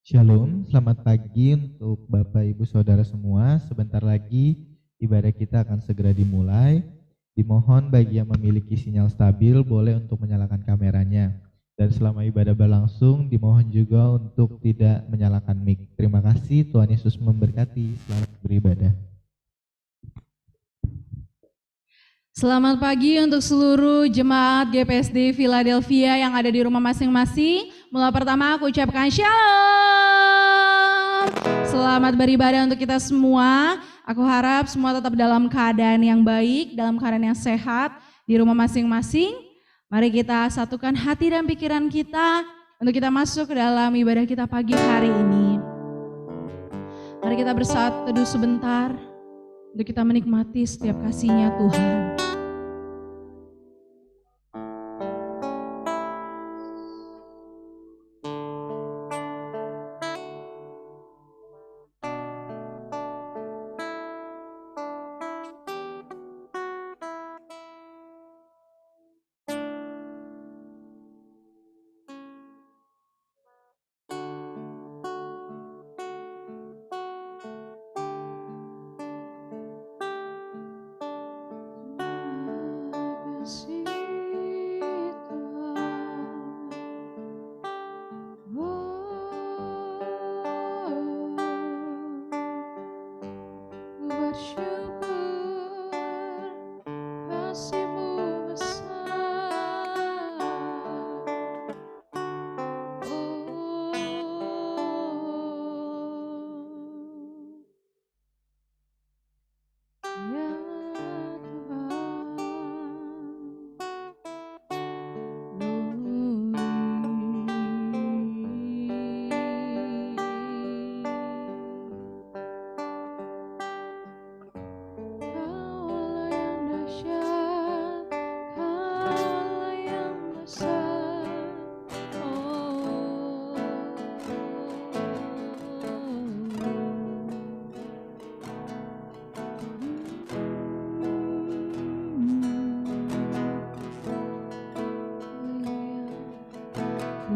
Shalom, selamat pagi untuk Bapak Ibu Saudara semua. Sebentar lagi ibadah kita akan segera dimulai. Dimohon bagi yang memiliki sinyal stabil boleh untuk menyalakan kameranya. Dan selama ibadah berlangsung dimohon juga untuk tidak menyalakan mic. Terima kasih, Tuhan Yesus memberkati. Selamat beribadah. Selamat pagi untuk seluruh jemaat GPSD Philadelphia yang ada di rumah masing-masing. Mula pertama aku ucapkan shalom. Selamat beribadah untuk kita semua. Aku harap semua tetap dalam keadaan yang baik, dalam keadaan yang sehat di rumah masing-masing. Mari kita satukan hati dan pikiran kita untuk kita masuk ke dalam ibadah kita pagi hari ini. Mari kita bersatu teduh sebentar untuk kita menikmati setiap kasih-Nya Tuhan.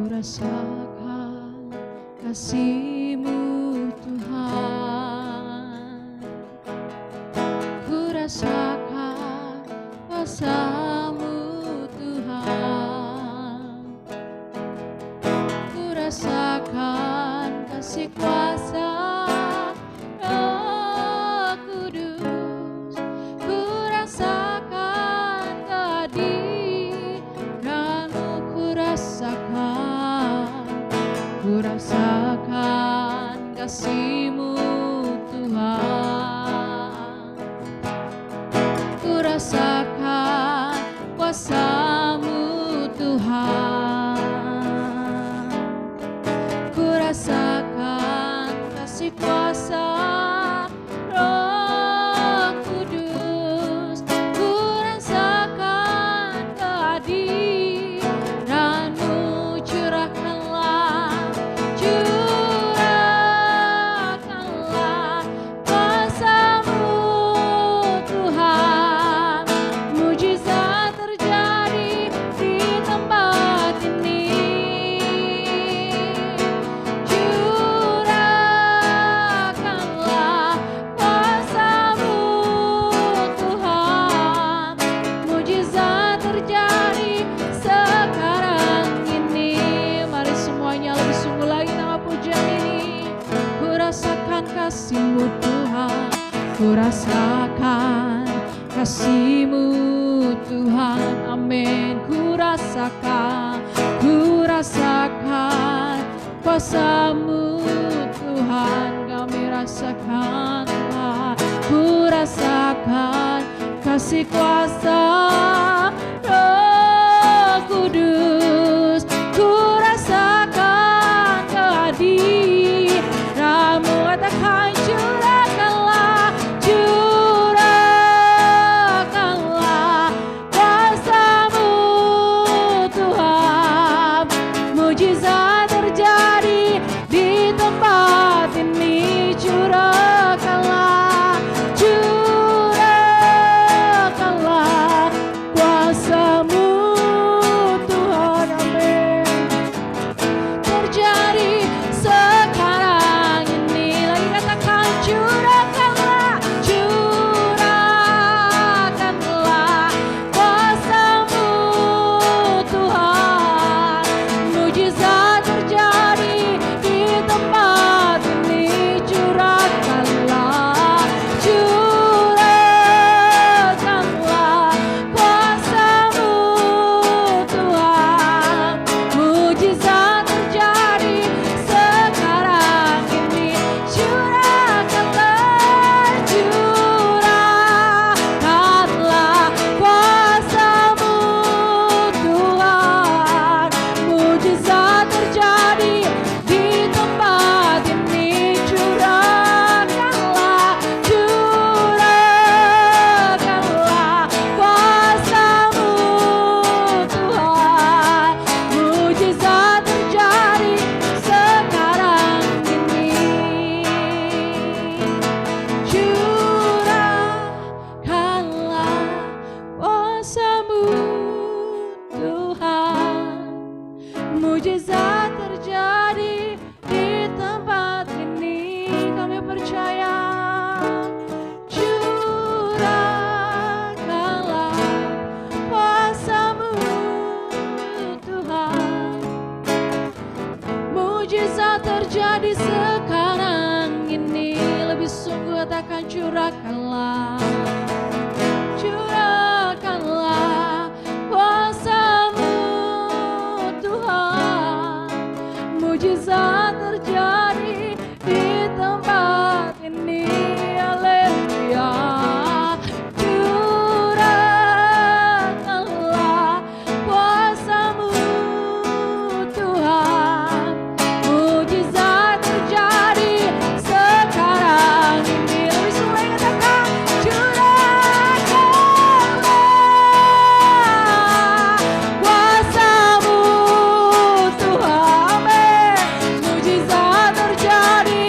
Rasakan kasih-Mu Tuhan, ku rasakan kuasa-Mu Tuhan, ku rasakan kasih kuasa Roh Kudus, ku rasakan kehadiran-Mu, ku rasakan kasih-Mu Tuhan, ku rasakan kuasa-Mu Tuhan, ku rasakan kasih kuasa Roh Kudus, ku rasakan kehadiran-Mu, curahkanlah kuasa-Mu Tuhan, mujizat terjadi di tempat ini. Curahkanlah kuasa-Mu Tuhan, mujizat terjadi sekarang ini. Mari semuanya lebih sungguh lagi nama pujian ini. Ku rasakan kasih-Mu Tuhan, ku rasakan kasih-Mu Tuhan, amin. Ku rasakan kuasa-Mu Tuhan, kami rasakan Tuhan. Ku rasakan kasih kuasa Roh Kudus, ku rasakan kehadiran-Mu. Katakan curahkanlah kuasa-Mu Tuhan, mujizat terjadi di tempat ini. Curahkanlah mujizat terjadi sekarang ini. Lebih sungguh katakan curahkanlah, curahkanlah kuasa-Mu Tuhan. Mujizat terjadi di tempat ini. Haleluya. Curahkanlah kuasa-Mu Tuhan. Mujizat terjadi sekarang ini. Lebih sungguh katakan curahkanlah kuasa-Mu Tuhan. Mujizat terjadi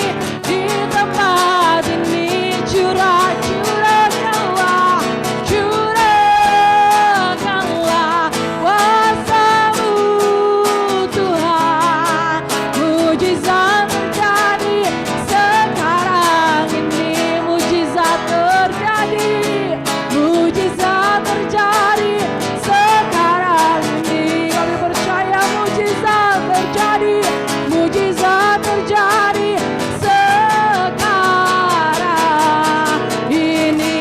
di tempat ini. Curahkanlah, curahkanlah kuasa-Mu Tuhan. Mujizat terjadi sekarang ini. Mujizat terjadi, mujizat terjadi sekarang ini. Kami percaya mujizat terjadi, mujizat terjadi sekarang ini.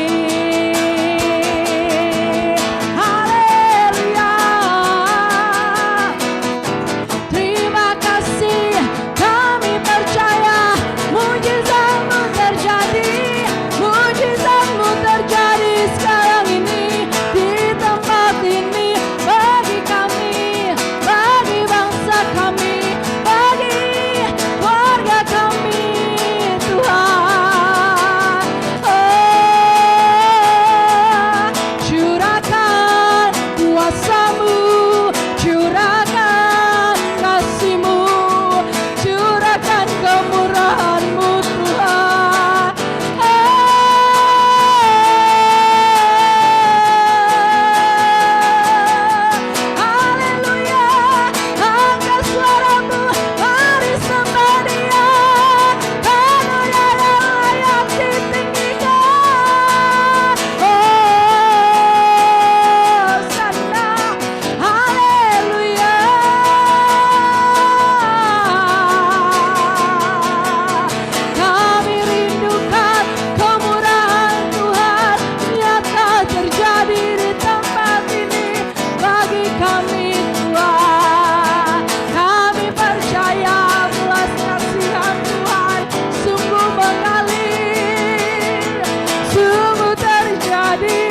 Haleluya. Terima kasih, kami percaya mujizat-Mu terjadi, mujizat-Mu terjadi sekarang ini di tempat ini, bagi kami, bagi bangsa kami, bagi keluarga kami Tuhan. Oh, curahkan kuasa-Mu, curahkan kasih-Mu, curahkan kemurahan-Mu Tuhan. Haleluya. Angkat suara-Mu, mari sembah Dia, karena Dia yang layak ditinggikan. Oh, sana. Haleluya. Kami rindukan kemurahan Tuhan nyata terjadi di tempat ini bagi kami Tuhan. Kami percaya belas kasihan Tuhan sungguh mengalir, sungguh terjadi.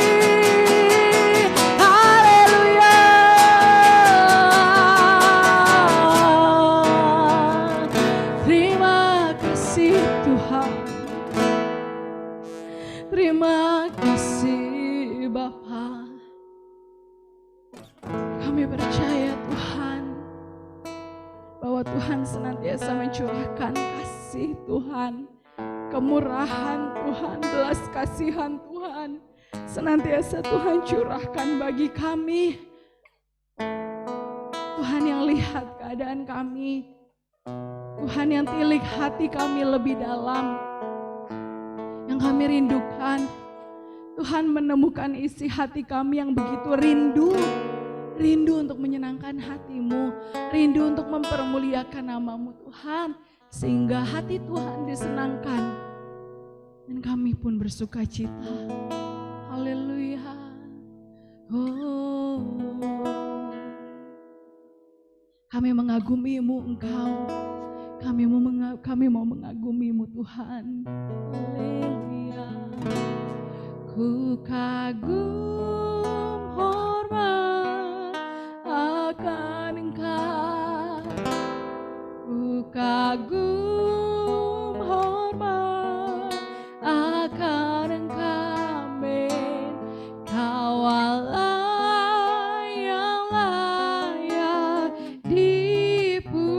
Haleluya. Terima kasih Tuhan. Terima kasih Bapa. Kami percaya Tuhan bahwa Tuhan senantiasa mencurahkan kasih Tuhan, kemurahan Tuhan, belas kasihan Tuhan senantiasa Tuhan curahkan bagi kami. Tuhan yang lihat keadaan kami, Tuhan yang tilik hati kami lebih dalam. Yang kami rindukan, Tuhan menemukan isi hati kami yang begitu rindu. Rindu untuk menyenangkan hati-Mu, rindu untuk mempermuliakan nama-Mu Tuhan. Sehingga hati Tuhan disenangkan. Dan kami pun bersuka cita. Haleluya. Oh, kami mengagumi-Mu Engkau. Kami mau mengagumi-Mu Tuhan. Haleluya. Ku kagum hormat akan Engkau. Ku kagum hormat akan Engkau. Amin. Kau Allah yang layak dipuji.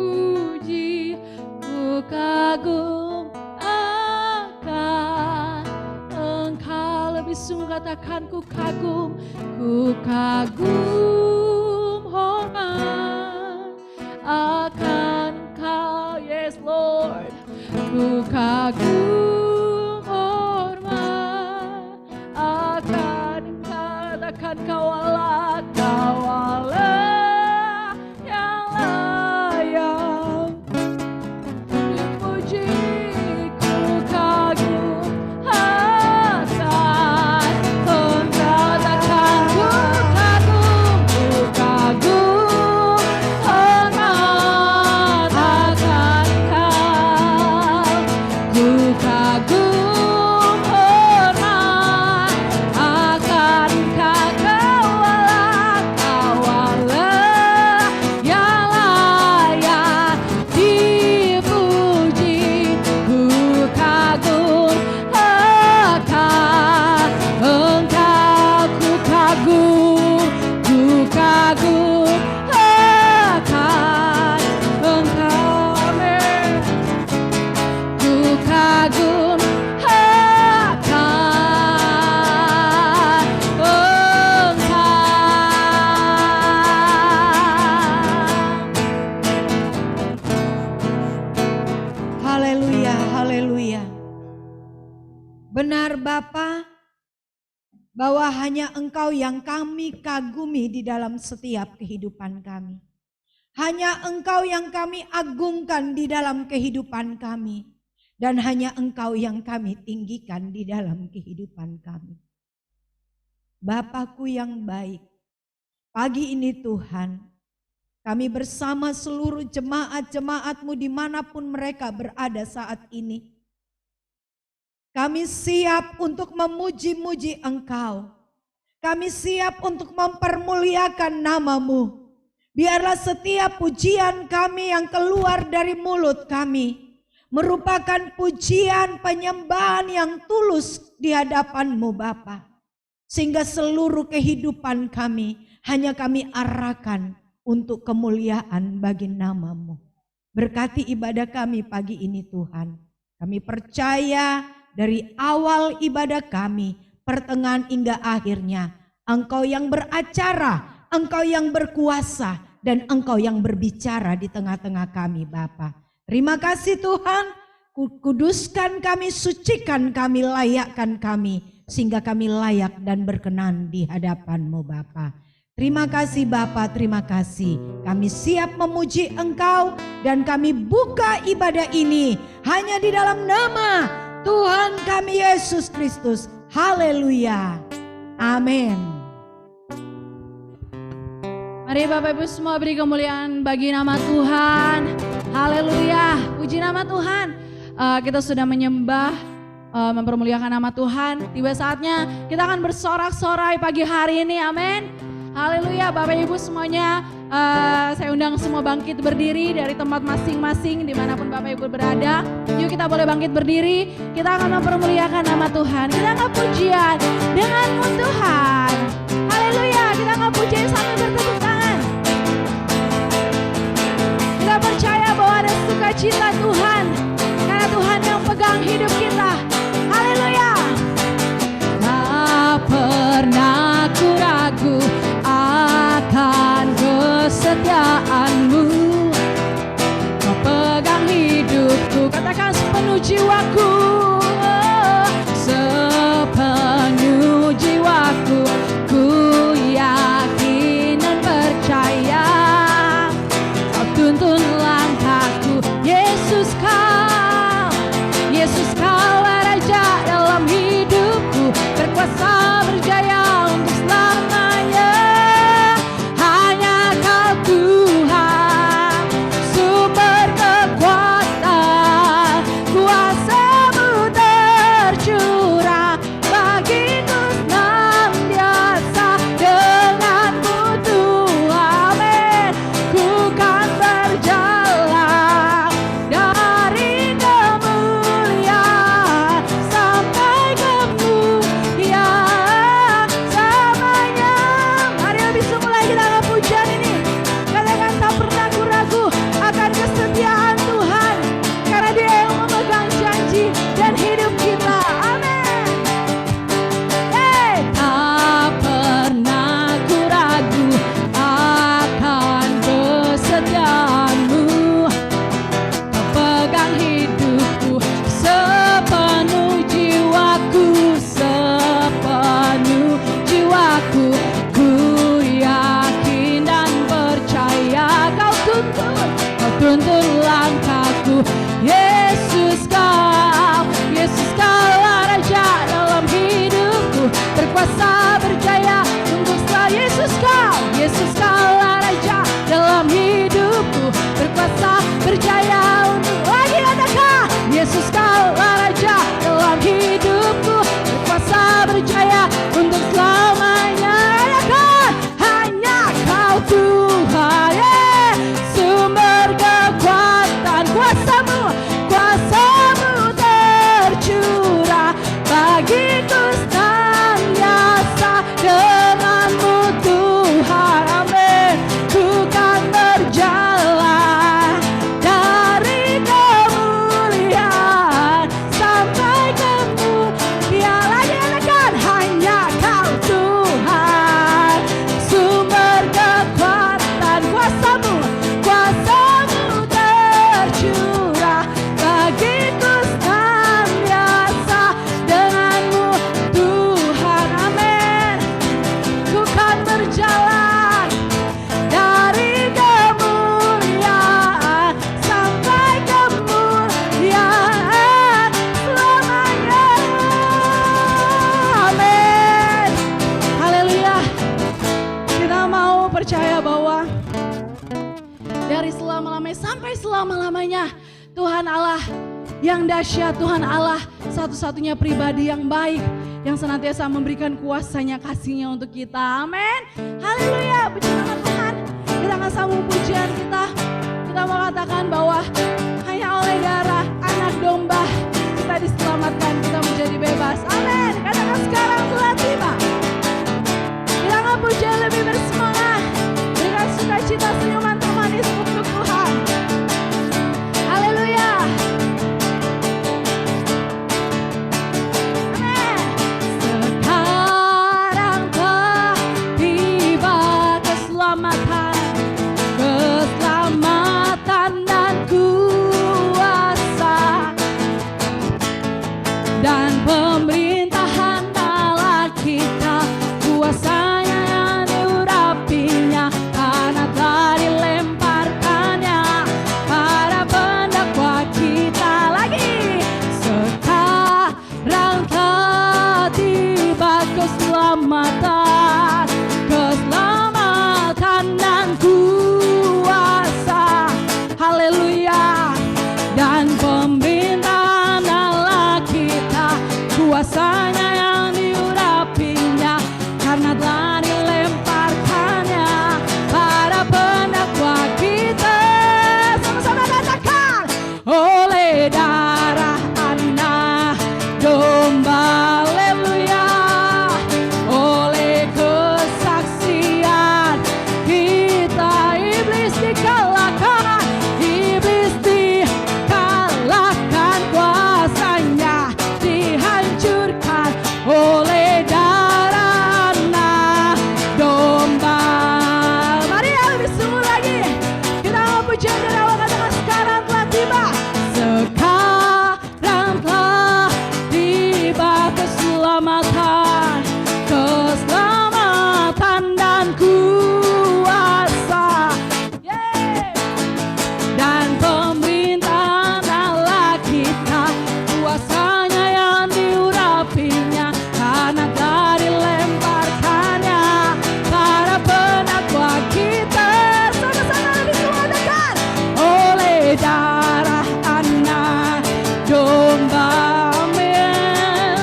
Ku kagum akan Engkau. Lebih sungguh katakan ku kagum hormat akan Engkau. Yes Lord. Ku kagum hormat akan Engkau. Katakan Kau Allah yang layak haleluya. Benar Bapa, bahwa hanya Engkau yang kami kagumi di dalam setiap kehidupan kami. Hanya Engkau yang kami agungkan di dalam kehidupan kami. Dan hanya Engkau yang kami tinggikan di dalam kehidupan kami. Bapakku yang baik, pagi ini Tuhan, kami bersama seluruh jemaat-jemaat-Mu dimanapun mereka berada saat ini. Kami siap untuk memuji-muji Engkau. Kami siap untuk mempermuliakan nama-Mu. Biarlah setiap pujian kami yang keluar dari mulut kami merupakan pujian penyembahan yang tulus di hadapan-Mu Bapa. Sehingga seluruh kehidupan kami hanya kami arahkan untuk kemuliaan bagi nama-Mu. Berkati ibadah kami pagi ini Tuhan. Kami percaya dari awal ibadah kami, pertengahan hingga akhirnya, Engkau yang beracara, Engkau yang berkuasa, dan Engkau yang berbicara di tengah-tengah kami Bapa. Terima kasih Tuhan, kuduskan kami, sucikan kami, layakkan kami, sehingga kami layak dan berkenan di hadapan-Mu Bapa. Terima kasih Bapa, terima kasih. Kami siap memuji Engkau dan kami buka ibadah ini hanya di dalam nama Tuhan kami Yesus Kristus. Haleluya. Amin. Mari Bapak Ibu semua beri kemuliaan bagi nama Tuhan. Haleluya, puji nama Tuhan. Kita sudah menyembah, mempermuliakan nama Tuhan. Tiba saatnya kita akan bersorak-sorai pagi hari ini, amin. Haleluya, Bapak Ibu semuanya, saya undang semua bangkit berdiri dari tempat masing-masing dimanapun Bapak Ibu berada. Yuk kita boleh bangkit berdiri, kita akan mempermuliakan nama Tuhan. Kita akan pujian dengan-Mu Tuhan. Haleluya, kita akan pujian sambil bertepuk tangan. Kita percaya bahwa ada sukacita Tuhan, karena Tuhan yang pegang hidup kita. Haleluya. Tak pernah ku ragu akan kesetiaan-Mu. Kau pegang hidupku, katakan sepenuh jiwaku, sepenuh jiwaku. Ku yakin dan percaya, Kau tuntun langkahku. Yesus Kaulah Raja dalam hidupku, berkuasa berjaya untuk selamanya. Hanya Kau Tuhan, sumber kekuatan, kuasa-Mu tercurah bagiku senantiasa. Dengan-Mu Tuhan, amin, ku kan berjalan dari kemuliaan sampai kemuliaan selamanya. Mari lebih semula kita akan pujian ini. Katakan tak pernah ku ragu akan kesetiaan Tuhan, karena Dia yang memegang janji dan hidup kita. Amin. Tak pernah ku ragu akan kesetiaan-Mu. Kau pegang hidupku, sepenuh jiwaku, sepenuh jiwaku. Ku yakin dan percaya, Kau tuntun langkahku. Yesus Kaulah Raja dalam hidupku, berkuasa berjaya untuk selamanya. Yesus Kaulah Raja dalam hidupku, berkuasa berjaya untuk, lagi katakan, Yesus Kaulah Raja dalam hidupku, berkuasa berjaya untuk selamanya. Katakan, hanya Kau Tuhan, sumber kekuatan, kuasa-Mu selama-lamanya. Tuhan Allah yang dahsyat, Tuhan Allah satu-satunya pribadi yang baik, yang senantiasa memberikan kuasanya, kasihnya untuk kita. Amin. Haleluya, puji nama Tuhan. Kita akan sambung pujian kita. Kita mau katakan bahwa hanya oleh darah anak domba kita diselamatkan, kita menjadi bebas. Amin. Katakan sekarang telah tiba. Kita akan pujian lebih bersemangat dengan sukacita, senyuman termanis untuk Tuhan. Haleluya. Amin. Sekarang telah tiba keselamatan, keselamatan dan kuasa dan pemerintahan Allah kita, kuasanya yang diurapinya, karena telah dilemparkannya para pendakwa kita. Lagi, sekarang telah tiba keselamatan, keselamatan dan kuasa, haleluya, dan pemerintahan Allah kita, kuasanya yang diurapinya, karena telah dilemparkannya para pendakwa kita. Sama-sama katakan, oleh darah anak domba, haleluya, oleh kesaksian kita, iblis dikalahkan, iblis dikalahkan, kuasanya dihancurkan oleh darah anak domba. Mari ya, lebih sungguh lagi kita mau pujian dari awal, katakan sekarang telah tiba. Sekarang telah tiba keselamatan, keselamatan dan kuasa, yeay, dan pemerintahan Allah kita, kuasanya yang diurapinya, karena telah dilemparkannya para pendakwa kita. Sama-sama lebih semua oleh darah anak domba, amin,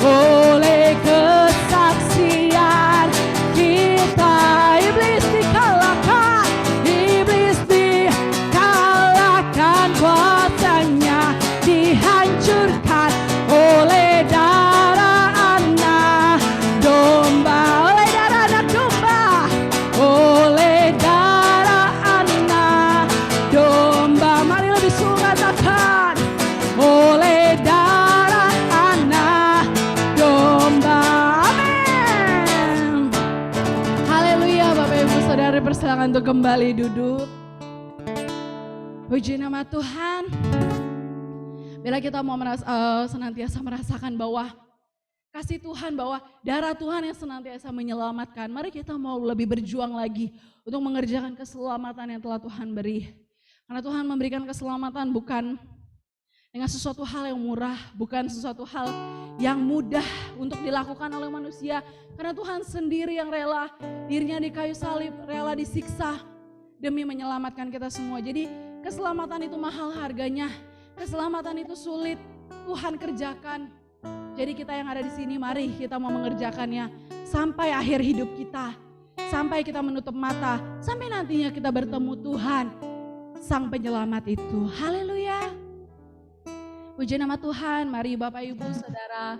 oleh kesaksian kita, iblis dikalahkan, iblis dikalahkan, kuasanya dihancurkan oleh darah anak domba, oleh darah anak domba, oleh darah anak domba. Mari lebih sungguh katakan, oleh darah anak domba, amin. Haleluya. Bapak Ibu Saudara, persilakan untuk kembali duduk. Puji nama Tuhan. Bila kita mau senantiasa merasakan bahwa kasih Tuhan, bahwa darah Tuhan yang senantiasa menyelamatkan, mari kita mau lebih berjuang lagi untuk mengerjakan keselamatan yang telah Tuhan beri. Karena Tuhan memberikan keselamatan bukan dengan sesuatu hal yang murah, bukan sesuatu hal yang mudah untuk dilakukan oleh manusia. Karena Tuhan sendiri yang rela dirinya di kayu salib, rela disiksa demi menyelamatkan kita semua. Jadi keselamatan itu mahal harganya, keselamatan itu sulit Tuhan kerjakan. Jadi kita yang ada di sini, mari kita mau mengerjakannya sampai akhir hidup kita, sampai kita menutup mata, sampai nantinya kita bertemu Tuhan, Sang Penyelamat itu. Haleluya. Puji nama Tuhan. Mari Bapak Ibu Saudara,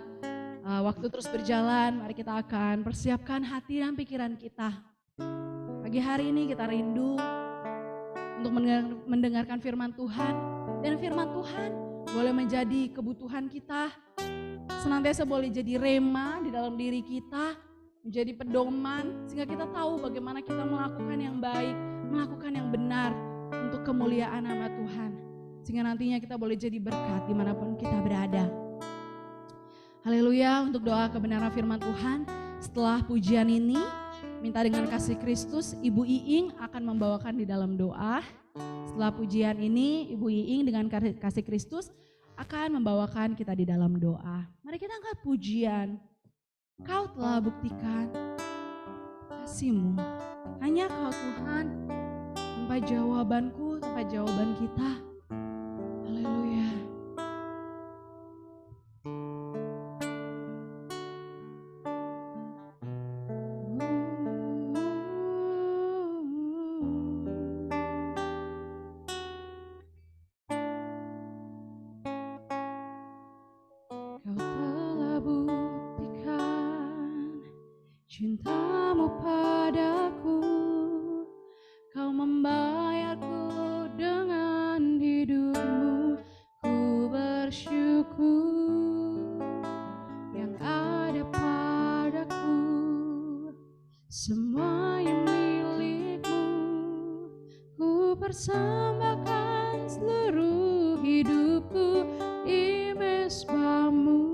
waktu terus berjalan, mari kita akan persiapkan hati dan pikiran kita. Pagi hari ini kita rindu untuk mendengarkan firman Tuhan, dan firman Tuhan boleh menjadi kebutuhan kita, senantiasa boleh jadi rema di dalam diri kita, menjadi pedoman sehingga kita tahu bagaimana kita melakukan yang baik, melakukan yang benar untuk kemuliaan nama Tuhan, sehingga nantinya kita boleh jadi berkat dimanapun kita berada. Haleluya. Untuk doa kebenaran firman Tuhan, setelah pujian ini, minta dengan kasih Kristus, Ibu Iing akan membawakan di dalam doa. Setelah pujian ini, Ibu Iing dengan kasih Kristus akan membawakan kita di dalam doa. Mari kita angkat pujian. Kau telah buktikan kasih-Mu, hanya Kau Tuhan, tanpa jawabanku tempat jawaban kita. Haleluya. Kau telah buktikan cintamu padaku, kau membayarku dengan hidupmu. Ku bersyukur yang ada padaku, semuanya milikmu. Ku persembahkan seluruh hidupku di mezbahmu.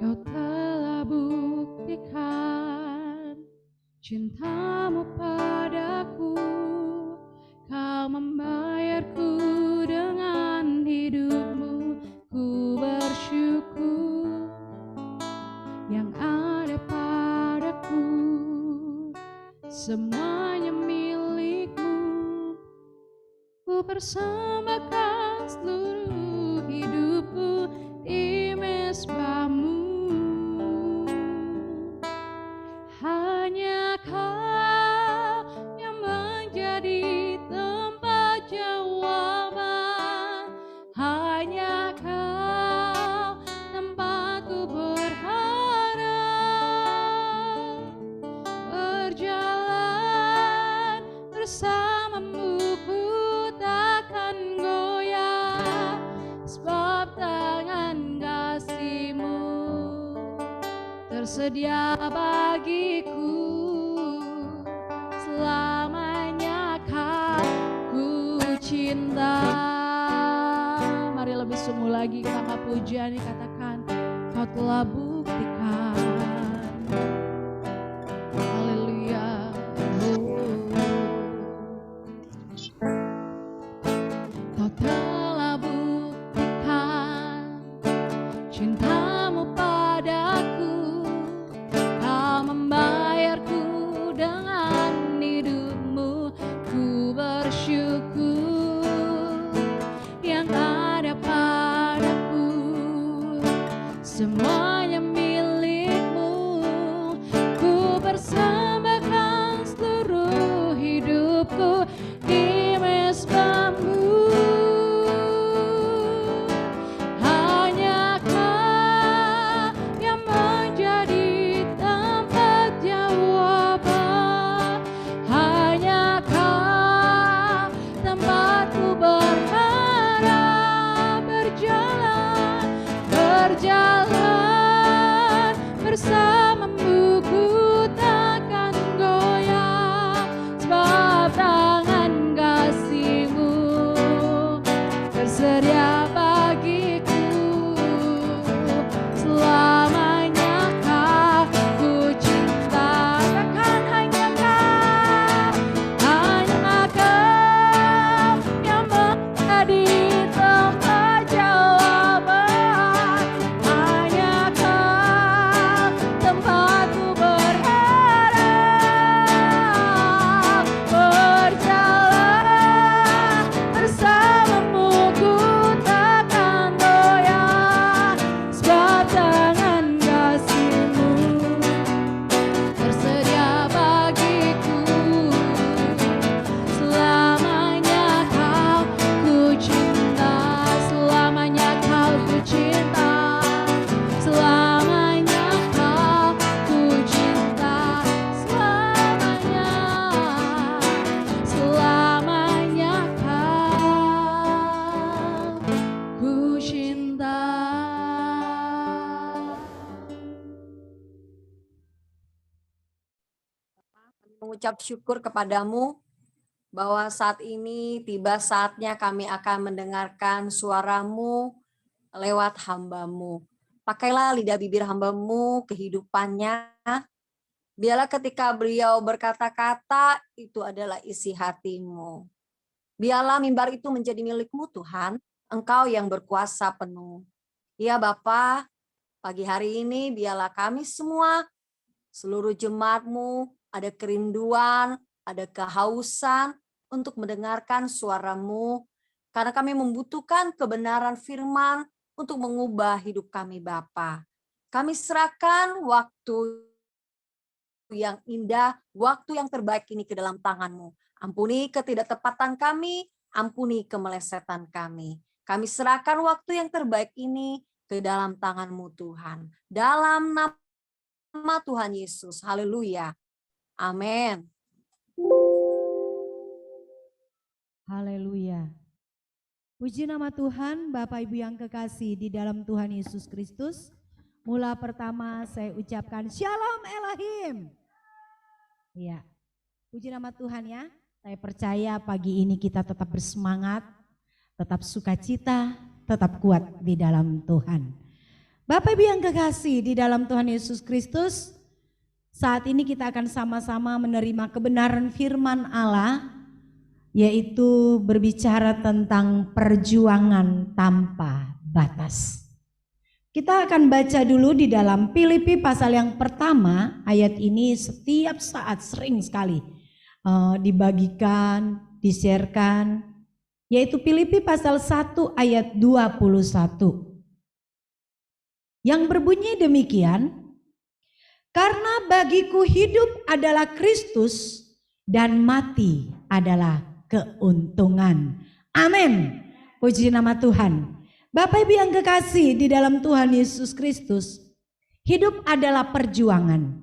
Kau telah buktikan cintamu padaku, kau membayarku dengan hidupmu. Ku bersyukur yang ada padaku, semuanya milikmu. Ku persembahkan seluruh hidupku di mezbahmu. Hanya Kau yang menjadi tempat jawaban, hanya Kau tempatku berharap. Berjalan bersamamu ku takkan goyah, sebab tangan kasih-Mu tersedia bagiku. Selamanya Kau ku cinta. Mari lebih sungguh lagi kita angkat pujian, katakan Kau telah buktikan. Haleluya. Kau telah buktikan cintamu padaku, Kau membayarku dengan hidupmu. Ku bersyukur yang ada padaku, semuanya milikmu. Ku persembahkan seluruh hidupku di mezbahmu. Hanya Kau yang menjadi tempat jawaban, hanya Kau tempatku berharap. Berjalan bersamamu ku takkan goyah, sebab tangan kasih-Mu tersedia bagiku. Selamanya Kau ku cinta. Katakan hanya Kau yang menjadi tempat jawaban, hanya Kau tempatku berharap. Berjalan bersamamu ku takkan goyah, sebab tangan kasih-Mu tersedia bagiku. Selamanya Kau ku cinta, selamanya Kau ku cinta, selamanya Kau ku cinta, selamanya Kau ku cinta. Mengucap syukur kepadamu bahwa saat ini tiba saatnya kami akan mendengarkan suara-Mu lewat hamba-Mu. Pakailah lidah bibir hamba-Mu, kehidupannya. Biarlah ketika beliau berkata-kata, itu adalah isi hati-Mu. Biarlah mimbar itu menjadi milik-Mu Tuhan, Engkau yang berkuasa penuh. Ya Bapa, pagi hari ini biarlah kami semua, seluruh jemaat-Mu, ada kerinduan, ada kehausan untuk mendengarkan suara-Mu, karena kami membutuhkan kebenaran firman untuk mengubah hidup kami Bapa. Kami serahkan waktu yang indah, waktu yang terbaik ini ke dalam tangan-Mu. Ampuni ketidaktepatan kami, ampuni kemelesetan kami. Kami serahkan waktu yang terbaik ini ke dalam tangan-Mu Tuhan. Dalam nama Tuhan Yesus, haleluya. Amin. Haleluya. Puji nama Tuhan, Bapak Ibu yang kekasih di dalam Tuhan Yesus Kristus. Mula pertama saya ucapkan Shalom Elohim. Iya, puji nama Tuhan ya. Saya percaya pagi ini kita tetap bersemangat, tetap sukacita, tetap kuat di dalam Tuhan. Bapak Ibu yang kekasih di dalam Tuhan Yesus Kristus, saat ini kita akan sama-sama menerima kebenaran firman Allah, yaitu berbicara tentang perjuangan tanpa batas. Kita akan baca dulu di dalam Filipi pasal yang pertama. Ayat ini setiap saat sering sekali dibagikan, di-sharekan, yaitu Filipi pasal 1 ayat 21. Yang berbunyi demikian, karena bagiku hidup adalah Kristus dan mati adalah keuntungan. Amin. Puji nama Tuhan. Bapak Ibu yang kekasih di dalam Tuhan Yesus Kristus, hidup adalah perjuangan.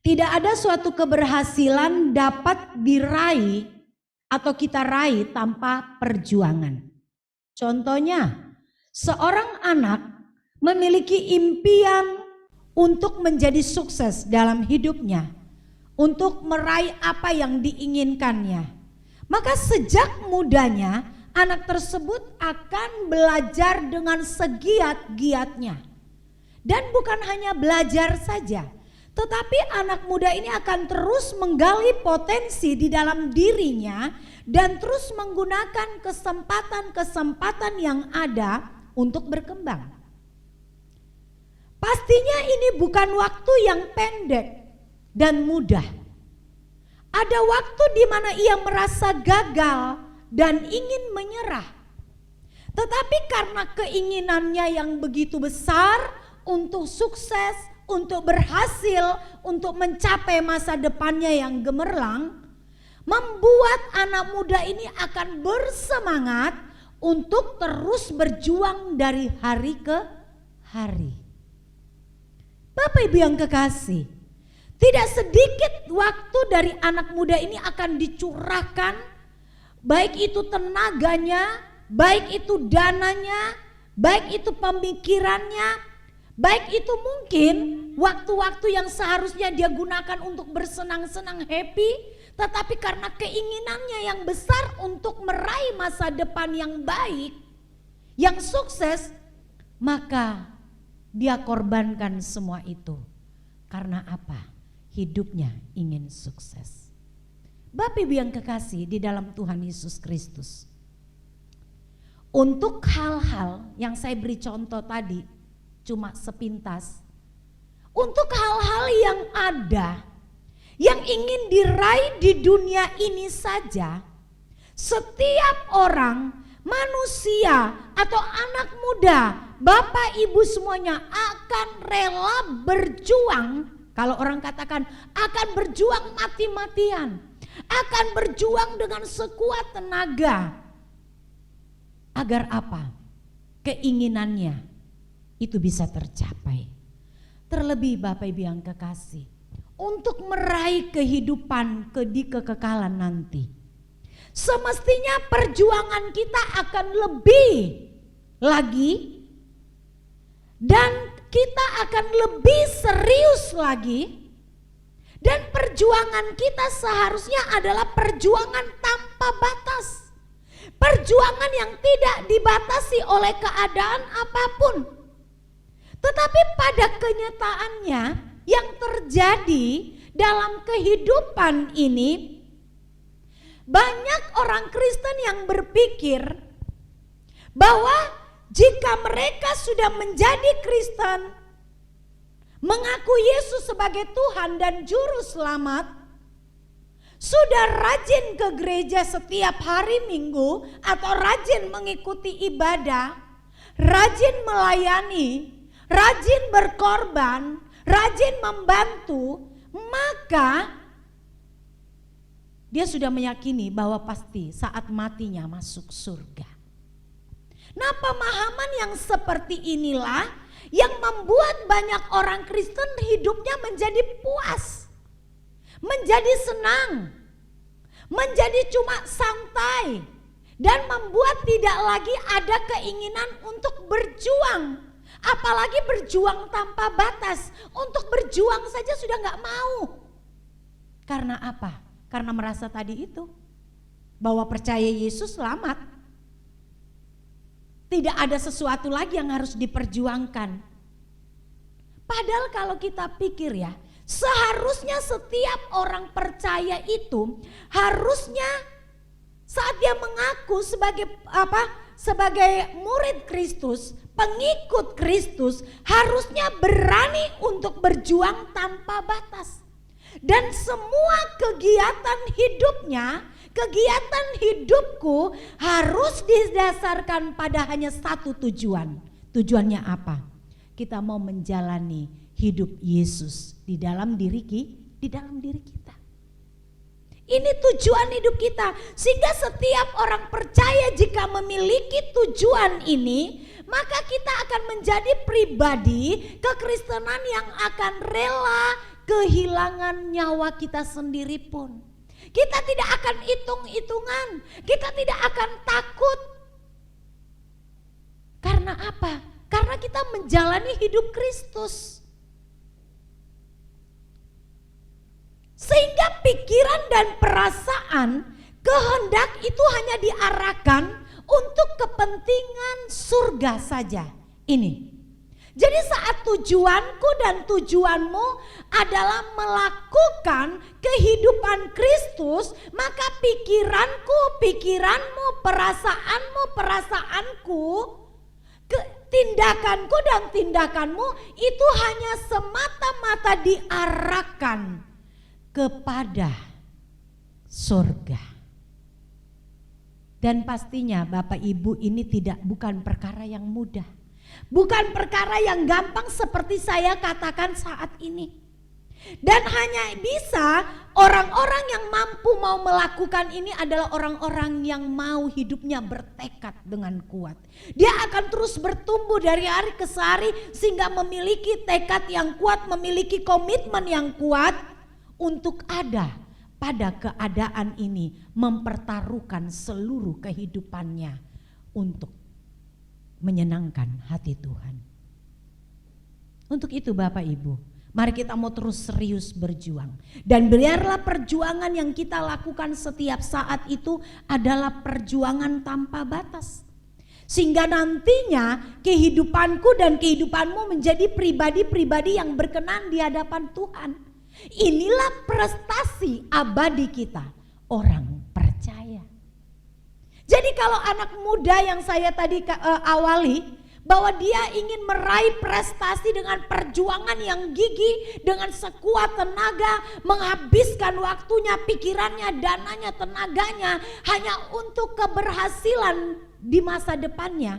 Tidak ada suatu keberhasilan dapat diraih atau kita raih tanpa perjuangan. Contohnya, seorang anak memiliki impian untuk menjadi sukses dalam hidupnya, untuk meraih apa yang diinginkannya. Maka sejak mudanya anak tersebut akan belajar dengan segiat-giatnya. Dan bukan hanya belajar saja, tetapi anak muda ini akan terus menggali potensi di dalam dirinya dan terus menggunakan kesempatan-kesempatan yang ada untuk berkembang. Pastinya ini bukan waktu yang pendek dan mudah. Ada waktu di mana ia merasa gagal dan ingin menyerah. Tetapi karena keinginannya yang begitu besar untuk sukses, untuk berhasil, untuk mencapai masa depannya yang gemerlang, membuat anak muda ini akan bersemangat untuk terus berjuang dari hari ke hari. Bapak Ibu yang kekasih, tidak sedikit waktu dari anak muda ini akan dicurahkan, baik itu tenaganya, baik itu dananya, baik itu pemikirannya, baik itu mungkin waktu-waktu yang seharusnya dia gunakan untuk bersenang-senang happy, tetapi karena keinginannya yang besar untuk meraih masa depan yang baik, yang sukses, maka dia korbankan semua itu. Karena apa? Hidupnya ingin sukses. Bapak Ibu yang kekasih di dalam Tuhan Yesus Kristus, untuk hal-hal yang saya beri contoh tadi cuma sepintas, untuk hal-hal yang ada yang ingin diraih di dunia ini saja, setiap orang, manusia atau anak muda, Bapak Ibu semuanya akan rela berjuang. Kalau orang katakan akan berjuang mati-matian, akan berjuang dengan sekuat tenaga. Agar apa? Keinginannya itu bisa tercapai. Terlebih Bapak Ibu yang kekasih, untuk meraih kehidupan di kekekalan nanti, semestinya perjuangan kita akan lebih lagi dan kita akan lebih serius lagi. Dan perjuangan kita seharusnya adalah perjuangan tanpa batas. Perjuangan yang tidak dibatasi oleh keadaan apapun. Tetapi pada kenyataannya yang terjadi dalam kehidupan ini, banyak orang Kristen yang berpikir bahwa jika mereka sudah menjadi Kristen, mengaku Yesus sebagai Tuhan dan Juru Selamat, sudah rajin ke gereja setiap hari Minggu atau rajin mengikuti ibadah, rajin melayani, rajin berkorban, rajin membantu, maka dia sudah meyakini bahwa pasti saat matinya masuk surga. Nah, pemahaman yang seperti inilah yang membuat banyak orang Kristen hidupnya menjadi puas, menjadi senang, menjadi cuma santai, dan membuat tidak lagi ada keinginan untuk berjuang. Apalagi berjuang tanpa batas. Untuk berjuang saja sudah gak mau. Karena apa? Karena merasa tadi itu, bahwa percaya Yesus selamat. Tidak ada sesuatu lagi yang harus diperjuangkan. Padahal kalau kita pikir ya, seharusnya setiap orang percaya itu harusnya saat dia mengaku sebagai murid Kristus, pengikut Kristus, harusnya berani untuk berjuang tanpa batas. Dan semua kegiatan hidupnya, kegiatan hidupku harus didasarkan pada hanya satu tujuan. Tujuannya apa? Kita mau menjalani hidup Yesus di dalam diri kita. Ini tujuan hidup kita. Sehingga setiap orang percaya jika memiliki tujuan ini, maka kita akan menjadi pribadi kekristenan yang akan rela kehilangan nyawa kita sendiri pun. Kita tidak akan hitung-hitungan, kita tidak akan takut. Karena apa? Karena kita menjalani hidup Kristus. Sehingga pikiran dan perasaan, kehendak itu hanya diarahkan untuk kepentingan surga saja. Ini. Jadi saat tujuanku dan tujuanmu adalah melakukan kehidupan Kristus, maka pikiranku, pikiranmu, perasaanmu, perasaanku, tindakanku dan tindakanmu itu hanya semata-mata diarahkan kepada surga. Dan pastinya Bapak Ibu ini bukan perkara yang mudah. Bukan perkara yang gampang seperti saya katakan saat ini. Dan hanya bisa orang-orang yang mampu mau melakukan ini adalah orang-orang yang mau hidupnya bertekad dengan kuat. Dia akan terus bertumbuh dari hari ke hari sehingga memiliki tekad yang kuat, memiliki komitmen yang kuat untuk ada pada keadaan ini, mempertaruhkan seluruh kehidupannya untuk menyenangkan hati Tuhan. Untuk itu Bapak Ibu, mari kita mau terus serius berjuang. Dan biarlah perjuangan yang kita lakukan setiap saat itu adalah perjuangan tanpa batas. Sehingga nantinya kehidupanku dan kehidupanmu menjadi pribadi-pribadi yang berkenan di hadapan Tuhan. Inilah prestasi abadi kita, orang percaya. Jadi kalau anak muda yang saya tadi awali, bahwa dia ingin meraih prestasi dengan perjuangan yang gigih, dengan sekuat tenaga, menghabiskan waktunya, pikirannya, dananya, tenaganya hanya untuk keberhasilan di masa depannya.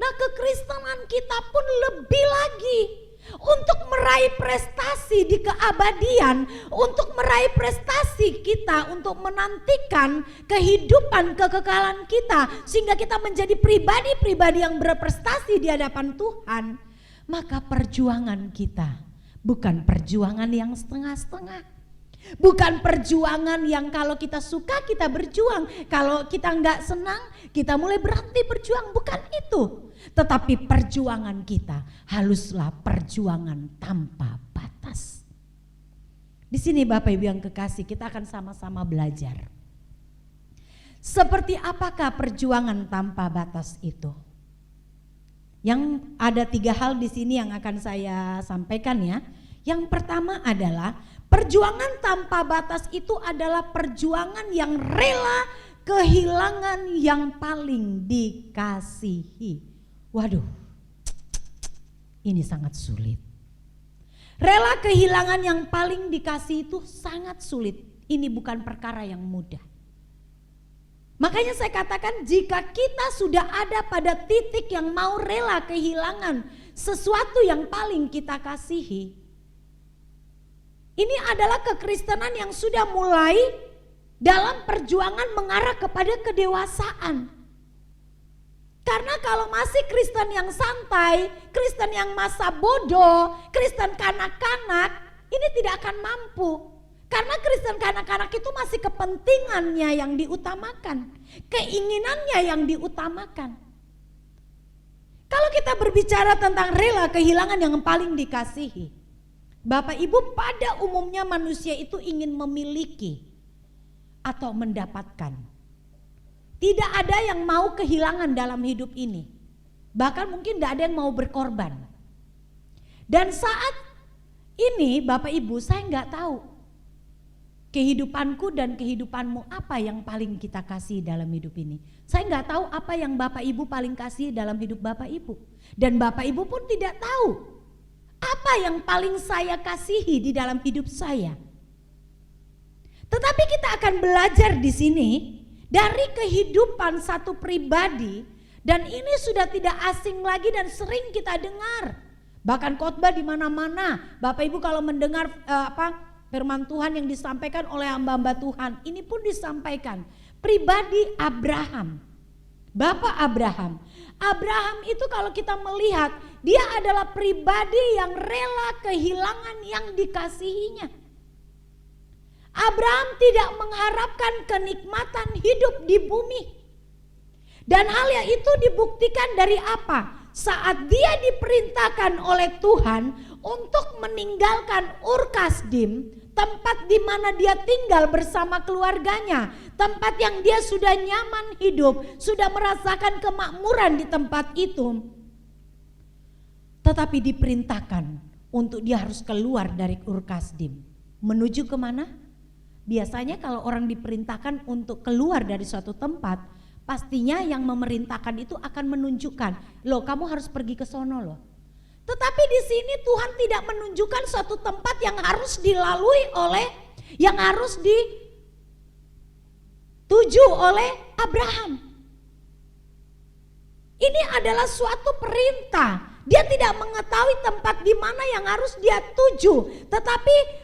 Nah, kekristenan kita pun lebih lagi. Untuk meraih prestasi di keabadian, untuk meraih prestasi kita, untuk menantikan kehidupan kekekalan kita, sehingga kita menjadi pribadi-pribadi yang berprestasi di hadapan Tuhan, maka perjuangan kita bukan perjuangan yang setengah-setengah. Bukan perjuangan yang kalau kita suka kita berjuang, kalau kita enggak senang kita mulai berhenti berjuang, bukan itu. Tetapi perjuangan kita haruslah perjuangan tanpa batas. Di sini Bapak Ibu yang kekasih, kita akan sama-sama belajar. Seperti apakah perjuangan tanpa batas itu? Yang ada 3 hal di sini yang akan saya sampaikan ya. Yang pertama adalah perjuangan tanpa batas itu adalah perjuangan yang rela kehilangan yang paling dikasihi. Waduh, ini sangat sulit. Rela kehilangan yang paling dikasihi itu sangat sulit. Ini bukan perkara yang mudah. Makanya saya katakan jika kita sudah ada pada titik yang mau rela kehilangan sesuatu yang paling kita kasihi. Ini adalah kekristenan yang sudah mulai dalam perjuangan mengarah kepada kedewasaan. Karena kalau masih Kristen yang santai, Kristen yang masa bodoh, Kristen kanak-kanak, ini tidak akan mampu. Karena Kristen kanak-kanak itu masih kepentingannya yang diutamakan, keinginannya yang diutamakan. Kalau kita berbicara tentang rela kehilangan yang paling dikasihi, Bapak Ibu, pada umumnya manusia itu ingin memiliki atau mendapatkan. Tidak ada yang mau kehilangan dalam hidup ini. Bahkan mungkin tidak ada yang mau berkorban. Dan saat ini Bapak Ibu, saya nggak tahu kehidupanku dan kehidupanmu apa yang paling kita kasih dalam hidup ini. Saya nggak tahu apa yang Bapak Ibu paling kasih dalam hidup Bapak Ibu. Dan Bapak Ibu pun tidak tahu apa yang paling saya kasihi di dalam hidup saya. Tetapi kita akan belajar di sini dari kehidupan satu pribadi, dan ini sudah tidak asing lagi dan sering kita dengar. Bahkan khotbah di mana-mana. Bapak Ibu kalau mendengar firman Tuhan yang disampaikan oleh hamba-hamba Tuhan, ini pun disampaikan. Pribadi Abraham, Bapak Abraham. Abraham itu kalau kita melihat, dia adalah pribadi yang rela kehilangan yang dikasihinya. Abraham tidak mengharapkan kenikmatan hidup di bumi. Dan hal yang itu dibuktikan dari apa? Saat dia diperintahkan oleh Tuhan untuk meninggalkan Ur Kasdim, tempat di mana dia tinggal bersama keluarganya, tempat yang dia sudah nyaman hidup, sudah merasakan kemakmuran di tempat itu. Tetapi diperintahkan untuk dia harus keluar dari Ur Kasdim. Menuju kemana? Biasanya kalau orang diperintahkan untuk keluar dari suatu tempat, pastinya yang memerintahkan itu akan menunjukkan, loh kamu harus pergi ke sono loh. Tetapi di sini Tuhan tidak menunjukkan suatu tempat yang harus dilalui oleh, yang harus dituju oleh Abraham. Ini adalah suatu perintah. Dia tidak mengetahui tempat di mana yang harus dia tuju, tetapi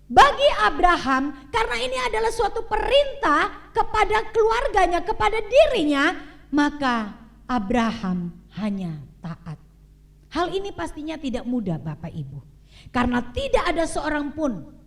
bagi Abraham, karena ini adalah suatu perintah kepada keluarganya, kepada dirinya, maka Abraham hanya taat. Hal ini pastinya tidak mudah Bapak Ibu. Karena tidak ada seorang pun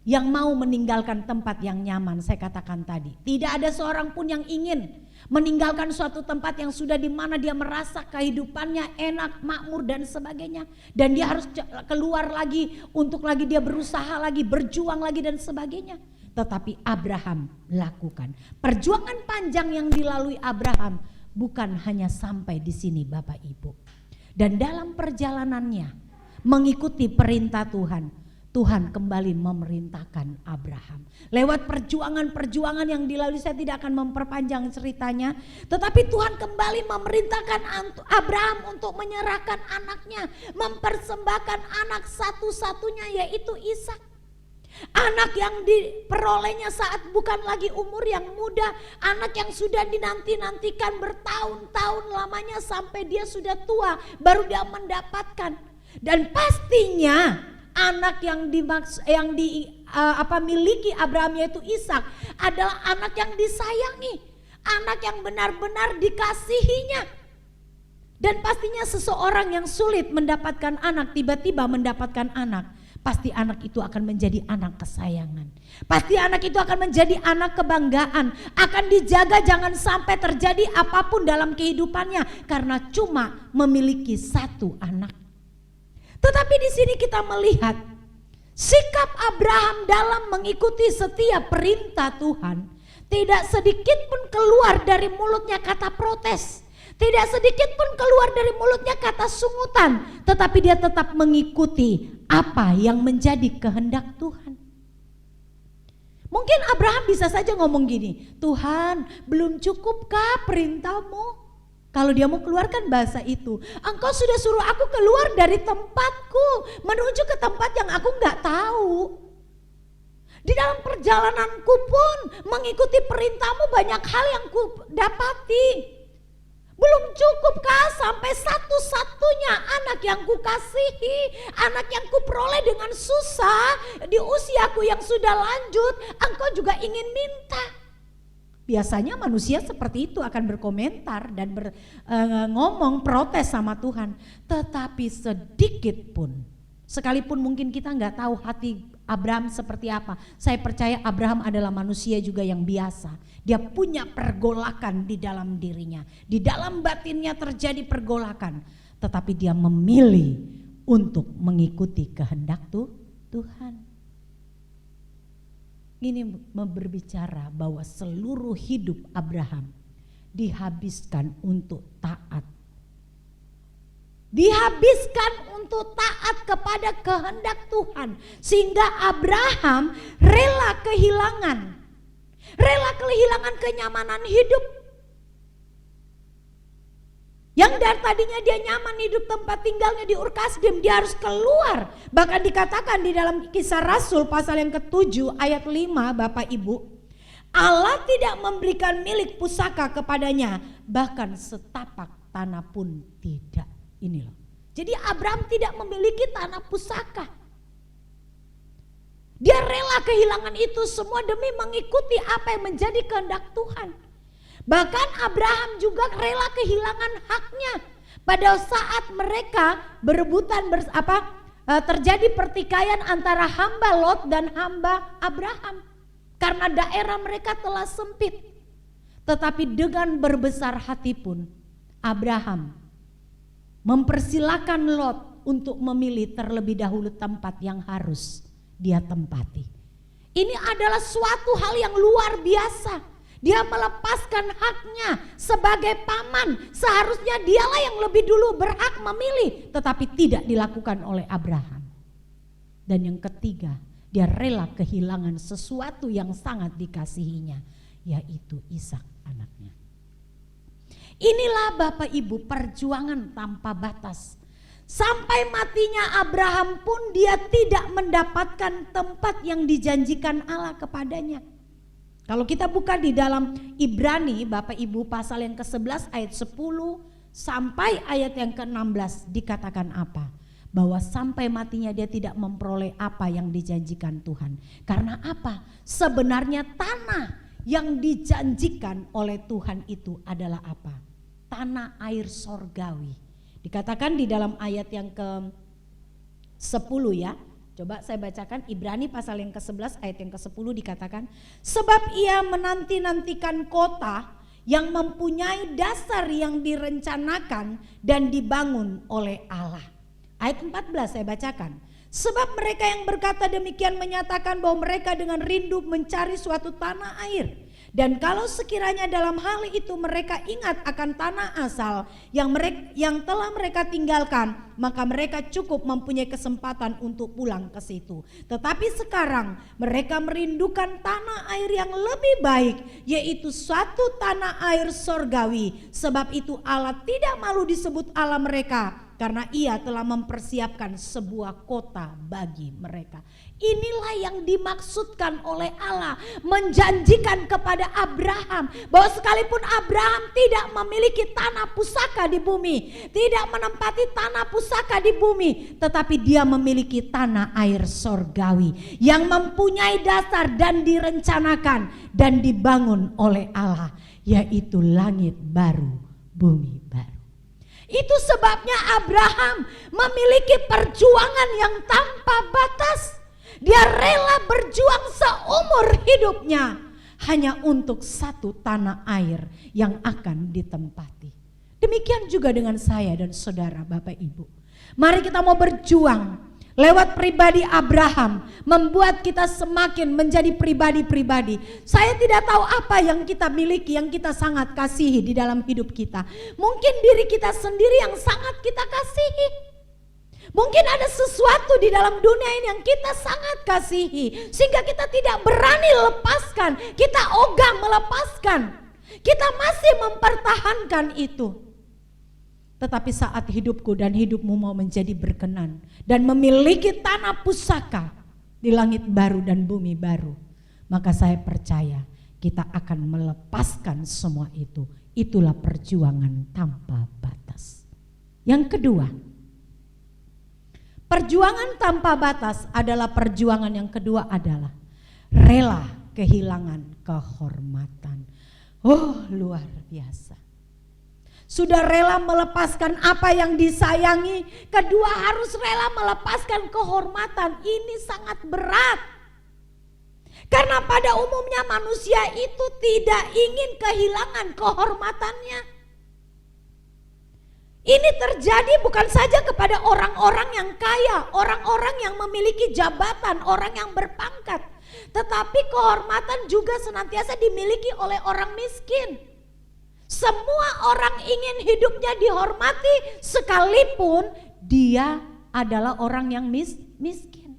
yang mau meninggalkan tempat yang nyaman, saya katakan tadi. Tidak ada seorang pun yang ingin meninggalkan suatu tempat yang sudah di mana dia merasa kehidupannya enak, makmur dan sebagainya. Dan dia harus keluar lagi untuk lagi dia berusaha lagi, berjuang lagi dan sebagainya. Tetapi Abraham lakukan. Perjuangan panjang yang dilalui Abraham bukan hanya sampai di sini Bapak Ibu. Dan dalam perjalanannya mengikuti perintah Tuhan, Tuhan kembali memerintahkan Abraham. Lewat perjuangan-perjuangan yang dilalui, saya tidak akan memperpanjang ceritanya. Tetapi Tuhan kembali memerintahkan Abraham untuk menyerahkan anaknya. Mempersembahkan anak satu-satunya yaitu Ishak. Anak yang diperolehnya saat bukan lagi umur yang muda. Anak yang sudah dinanti-nantikan bertahun-tahun lamanya sampai dia sudah tua. Baru dia mendapatkan. Dan pastinya anak yang miliki Abraham yaitu Ishak adalah anak yang disayangi, anak yang benar-benar dikasihinya. Dan pastinya seseorang yang sulit mendapatkan anak tiba-tiba mendapatkan anak, pasti anak itu akan menjadi anak kesayangan. Pasti anak itu akan menjadi anak kebanggaan, akan dijaga jangan sampai terjadi apapun dalam kehidupannya karena cuma memiliki satu anak. Tetapi di sini kita melihat sikap Abraham dalam mengikuti setiap perintah Tuhan. Tidak sedikit pun keluar dari mulutnya kata protes. Tidak sedikit pun keluar dari mulutnya kata sungutan. Tetapi dia tetap mengikuti apa yang menjadi kehendak Tuhan. Mungkin Abraham bisa saja ngomong gini, Tuhan belum cukupkah perintahmu? Kalau dia mau keluarkan bahasa itu, engkau sudah suruh aku keluar dari tempatku menuju ke tempat yang aku nggak tahu. Di dalam perjalananku pun mengikuti perintahmu banyak hal yang ku dapati. Belum cukupkah sampai satu-satunya anak yang kukasihi, anak yang kuperoleh dengan susah di usiaku yang sudah lanjut, engkau juga ingin minta. Biasanya manusia seperti itu akan berkomentar dan ngomong protes sama Tuhan. Tetapi sedikit pun, sekalipun mungkin kita nggak tahu hati Abraham seperti apa. Saya percaya Abraham adalah manusia juga yang biasa. Dia punya pergolakan di dalam dirinya. Di dalam batinnya terjadi pergolakan. Tetapi dia memilih untuk mengikuti kehendak Tuhan. Ini berbicara bahwa seluruh hidup Abraham dihabiskan untuk taat. Dihabiskan untuk taat kepada kehendak Tuhan. Sehingga Abraham rela kehilangan kenyamanan hidup. Yang dari tadinya dia nyaman hidup tempat tinggalnya di Ur Kasdim, dia harus keluar. Bahkan dikatakan di dalam Kisah Rasul pasal yang ke-7 ayat 5, Bapak Ibu, Allah tidak memberikan milik pusaka kepadanya, bahkan setapak tanah pun tidak. Ini loh. Jadi Abraham tidak memiliki tanah pusaka. Dia rela kehilangan itu semua demi mengikuti apa yang menjadi kehendak Tuhan. Bahkan Abraham juga rela kehilangan haknya pada saat mereka berebutan terjadi pertikaian antara hamba Lot dan hamba Abraham. Karena daerah mereka telah sempit. Tetapi dengan berbesar hati pun Abraham mempersilakan Lot untuk memilih terlebih dahulu tempat yang harus dia tempati. Ini adalah suatu hal yang luar biasa. Dia melepaskan haknya sebagai paman. Seharusnya dialah yang lebih dulu berhak memilih, tetapi tidak dilakukan oleh Abraham. Dan yang ketiga, dia rela kehilangan sesuatu yang sangat dikasihinya, yaitu Ishak anaknya. Inilah Bapak Ibu perjuangan tanpa batas. Sampai matinya Abraham pun dia tidak mendapatkan tempat yang dijanjikan Allah kepadanya. Kalau kita buka di dalam Ibrani Bapak Ibu pasal yang ke-11 ayat 10 sampai ayat yang ke-16 dikatakan apa? Bahwa sampai matinya dia tidak memperoleh apa yang dijanjikan Tuhan. Karena apa? Sebenarnya tanah yang dijanjikan oleh Tuhan itu adalah apa? Tanah air sorgawi. Dikatakan di dalam ayat yang ke-10 ya. Coba saya bacakan Ibrani pasal yang ke-11 ayat yang ke-10 dikatakan. Sebab ia menanti-nantikan kota yang mempunyai dasar yang direncanakan dan dibangun oleh Allah. Ayat 14 saya bacakan. Sebab mereka yang berkata demikian menyatakan bahwa mereka dengan rindu mencari suatu tanah air. Dan kalau sekiranya dalam hal itu mereka ingat akan tanah asal yang telah mereka tinggalkan, maka mereka cukup mempunyai kesempatan untuk pulang ke situ. Tetapi sekarang mereka merindukan tanah air yang lebih baik, yaitu suatu tanah air sorgawi. Sebab itu Allah tidak malu disebut Allah mereka, karena ia telah mempersiapkan sebuah kota bagi mereka. Inilah yang dimaksudkan oleh Allah, menjanjikan kepada Abraham bahwa sekalipun Abraham tidak memiliki tanah pusaka di bumi, tidak menempati tanah pusaka di bumi, tetapi dia memiliki tanah air sorgawi yang mempunyai dasar dan direncanakan dan dibangun oleh Allah, yaitu langit baru, bumi baru. Itu sebabnya Abraham memiliki perjuangan yang tanpa batas. Dia rela berjuang seumur hidupnya hanya untuk satu tanah air yang akan ditempati. Demikian juga dengan saya dan saudara Bapak Ibu. Mari kita mau berjuang lewat pribadi Abraham, membuat kita semakin menjadi pribadi-pribadi. Saya tidak tahu apa yang kita miliki, yang kita sangat kasihi di dalam hidup kita. Mungkin diri kita sendiri yang sangat kita kasihi. Mungkin ada sesuatu di dalam dunia ini yang kita sangat kasihi, sehingga kita tidak berani lepaskan, kita ogah melepaskan. Kita masih mempertahankan itu. Tetapi saat hidupku dan hidupmu mau menjadi berkenan dan memiliki tanah pusaka, di langit baru dan bumi baru, maka saya percaya kita akan melepaskan semua itu. Itulah perjuangan tanpa batas. Yang kedua, perjuangan tanpa batas adalah perjuangan yang kedua adalah rela kehilangan kehormatan. Oh, luar biasa. Sudah rela melepaskan apa yang disayangi, kedua harus rela melepaskan kehormatan. Ini sangat berat. Karena pada umumnya manusia itu tidak ingin kehilangan kehormatannya. Ini terjadi bukan saja kepada orang-orang yang kaya, orang-orang yang memiliki jabatan, orang yang berpangkat. Tetapi kehormatan juga senantiasa dimiliki oleh orang miskin. Semua orang ingin hidupnya dihormati sekalipun dia adalah orang yang miskin.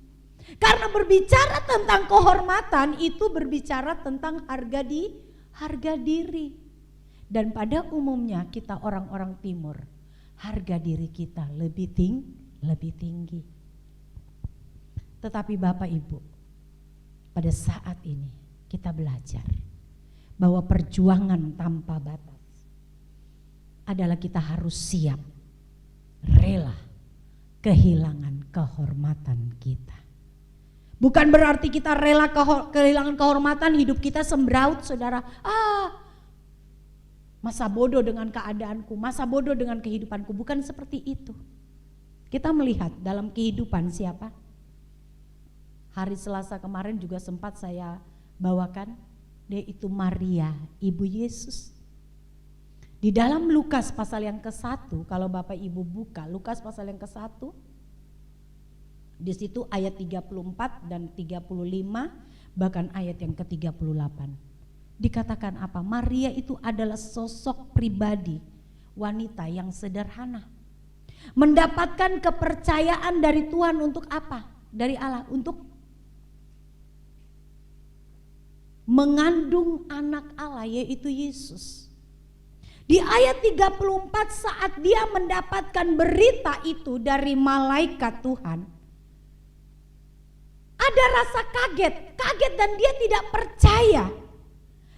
Karena berbicara tentang kehormatan itu berbicara tentang harga diri. Dan pada umumnya kita orang-orang timur, harga diri kita lebih tinggi. Tetapi Bapak Ibu, pada saat ini kita belajar bahwa perjuangan tanpa batas adalah kita harus siap, rela kehilangan kehormatan kita. Bukan berarti kita rela kehilangan kehormatan, hidup kita sembraut saudara. Masa bodoh dengan keadaanku, masa bodoh dengan kehidupanku. Bukan seperti itu. Kita melihat dalam kehidupan siapa? Hari Selasa kemarin juga sempat saya bawakan, dia itu Maria, ibu Yesus. Di dalam Lukas pasal yang ke-1, kalau Bapak Ibu buka Lukas pasal yang ke-1, di situ ayat 34 dan 35, bahkan ayat yang ke-38. Dikatakan apa? Maria itu adalah sosok pribadi, wanita yang sederhana. Mendapatkan kepercayaan dari Tuhan untuk apa? Dari Allah, untuk mengandung anak Allah, yaitu Yesus. Di ayat 34 saat dia mendapatkan berita itu dari malaikat Tuhan, ada rasa kaget dan dia tidak percaya.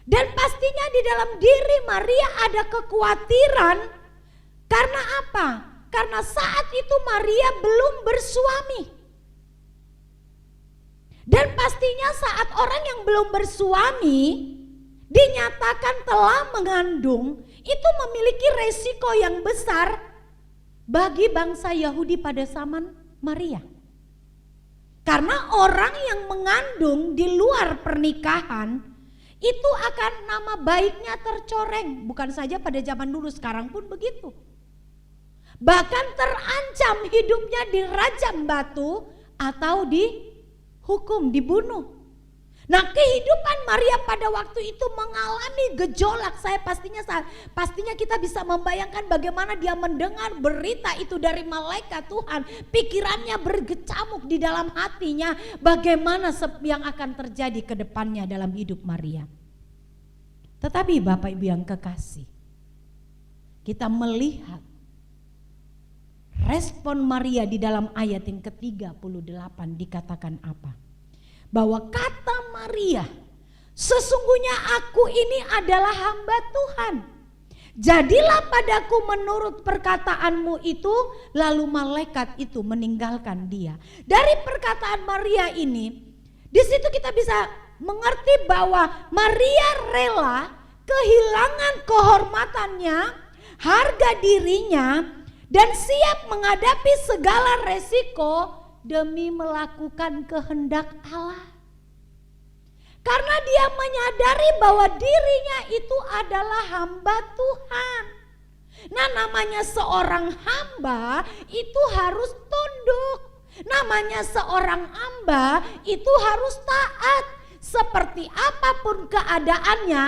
Dan pastinya di dalam diri Maria ada kekhawatiran. Karena apa? Karena saat itu Maria belum bersuami. Dan pastinya saat orang yang belum bersuami dinyatakan telah mengandung, itu memiliki resiko yang besar bagi bangsa Yahudi pada zaman Maria. Karena orang yang mengandung di luar pernikahan itu akan nama baiknya tercoreng. Bukan saja pada zaman dulu, sekarang pun begitu. Bahkan terancam hidupnya dirajam batu atau dihukum, dibunuh. Nah, kehidupan Maria pada waktu itu mengalami gejolak. Pastinya kita bisa membayangkan bagaimana dia mendengar berita itu dari malaikat Tuhan. Pikirannya bergecamuk di dalam hatinya, bagaimana yang akan terjadi ke depannya dalam hidup Maria. Tetapi Bapak Ibu yang kekasih, kita melihat respon Maria di dalam ayat yang ke-38 dikatakan apa? Bahwa kata Maria, sesungguhnya aku ini adalah hamba Tuhan. Jadilah padaku menurut perkataanmu itu. Lalu malaikat itu meninggalkan dia. Dari perkataan Maria ini, di situ kita bisa mengerti bahwa Maria rela kehilangan kehormatannya, harga dirinya, dan siap menghadapi segala resiko demi melakukan kehendak Allah. Karena dia menyadari bahwa dirinya itu adalah hamba Tuhan. Nah, namanya seorang hamba itu harus tunduk. Namanya seorang hamba itu harus taat. Seperti apapun keadaannya,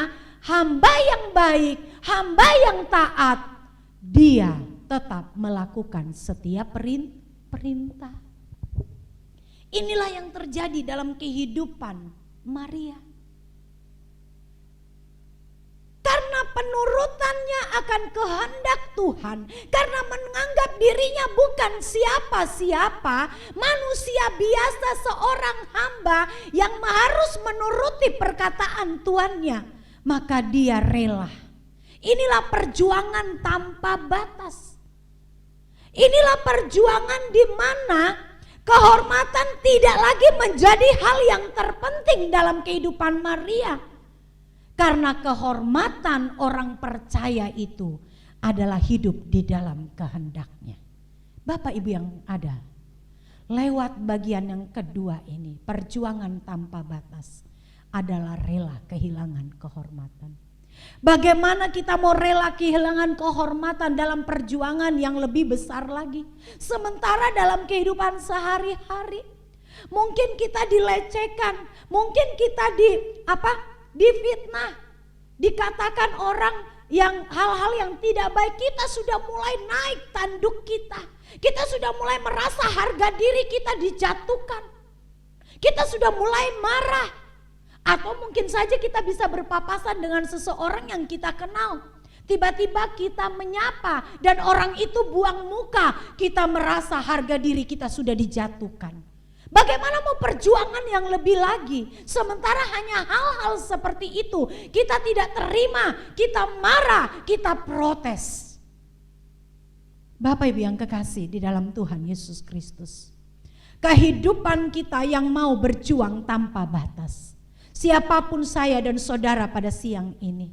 hamba yang baik, hamba yang taat, dia tetap melakukan setiap perintah. Inilah yang terjadi dalam kehidupan Maria. Karena penurutannya akan kehendak Tuhan, karena menganggap dirinya bukan siapa-siapa, manusia biasa, seorang hamba yang harus menuruti perkataan tuannya, maka dia rela. Inilah perjuangan tanpa batas. Inilah perjuangan di mana kehormatan tidak lagi menjadi hal yang terpenting dalam kehidupan Maria. Karena kehormatan orang percaya itu adalah hidup di dalam kehendaknya. Bapak Ibu yang ada, lewat bagian yang kedua ini, perjuangan tanpa batas adalah rela kehilangan kehormatan. Bagaimana kita mau rela kehilangan kehormatan dalam perjuangan yang lebih besar lagi? Sementara dalam kehidupan sehari-hari mungkin kita dilecehkan, mungkin kita difitnah, dikatakan orang yang hal-hal yang tidak baik, kita sudah mulai naik tanduk kita. Kita sudah mulai merasa harga diri kita dijatuhkan. Kita sudah mulai marah. Atau mungkin saja kita bisa berpapasan dengan seseorang yang kita kenal. Tiba-tiba kita menyapa dan orang itu buang muka. Kita merasa harga diri kita sudah dijatuhkan. Bagaimana mau perjuangan yang lebih lagi? Sementara hanya hal-hal seperti itu kita tidak terima, kita marah, kita protes. Bapak Ibu yang kekasih di dalam Tuhan Yesus Kristus, kehidupan kita yang mau berjuang tanpa batas. Siapapun saya dan saudara pada siang ini,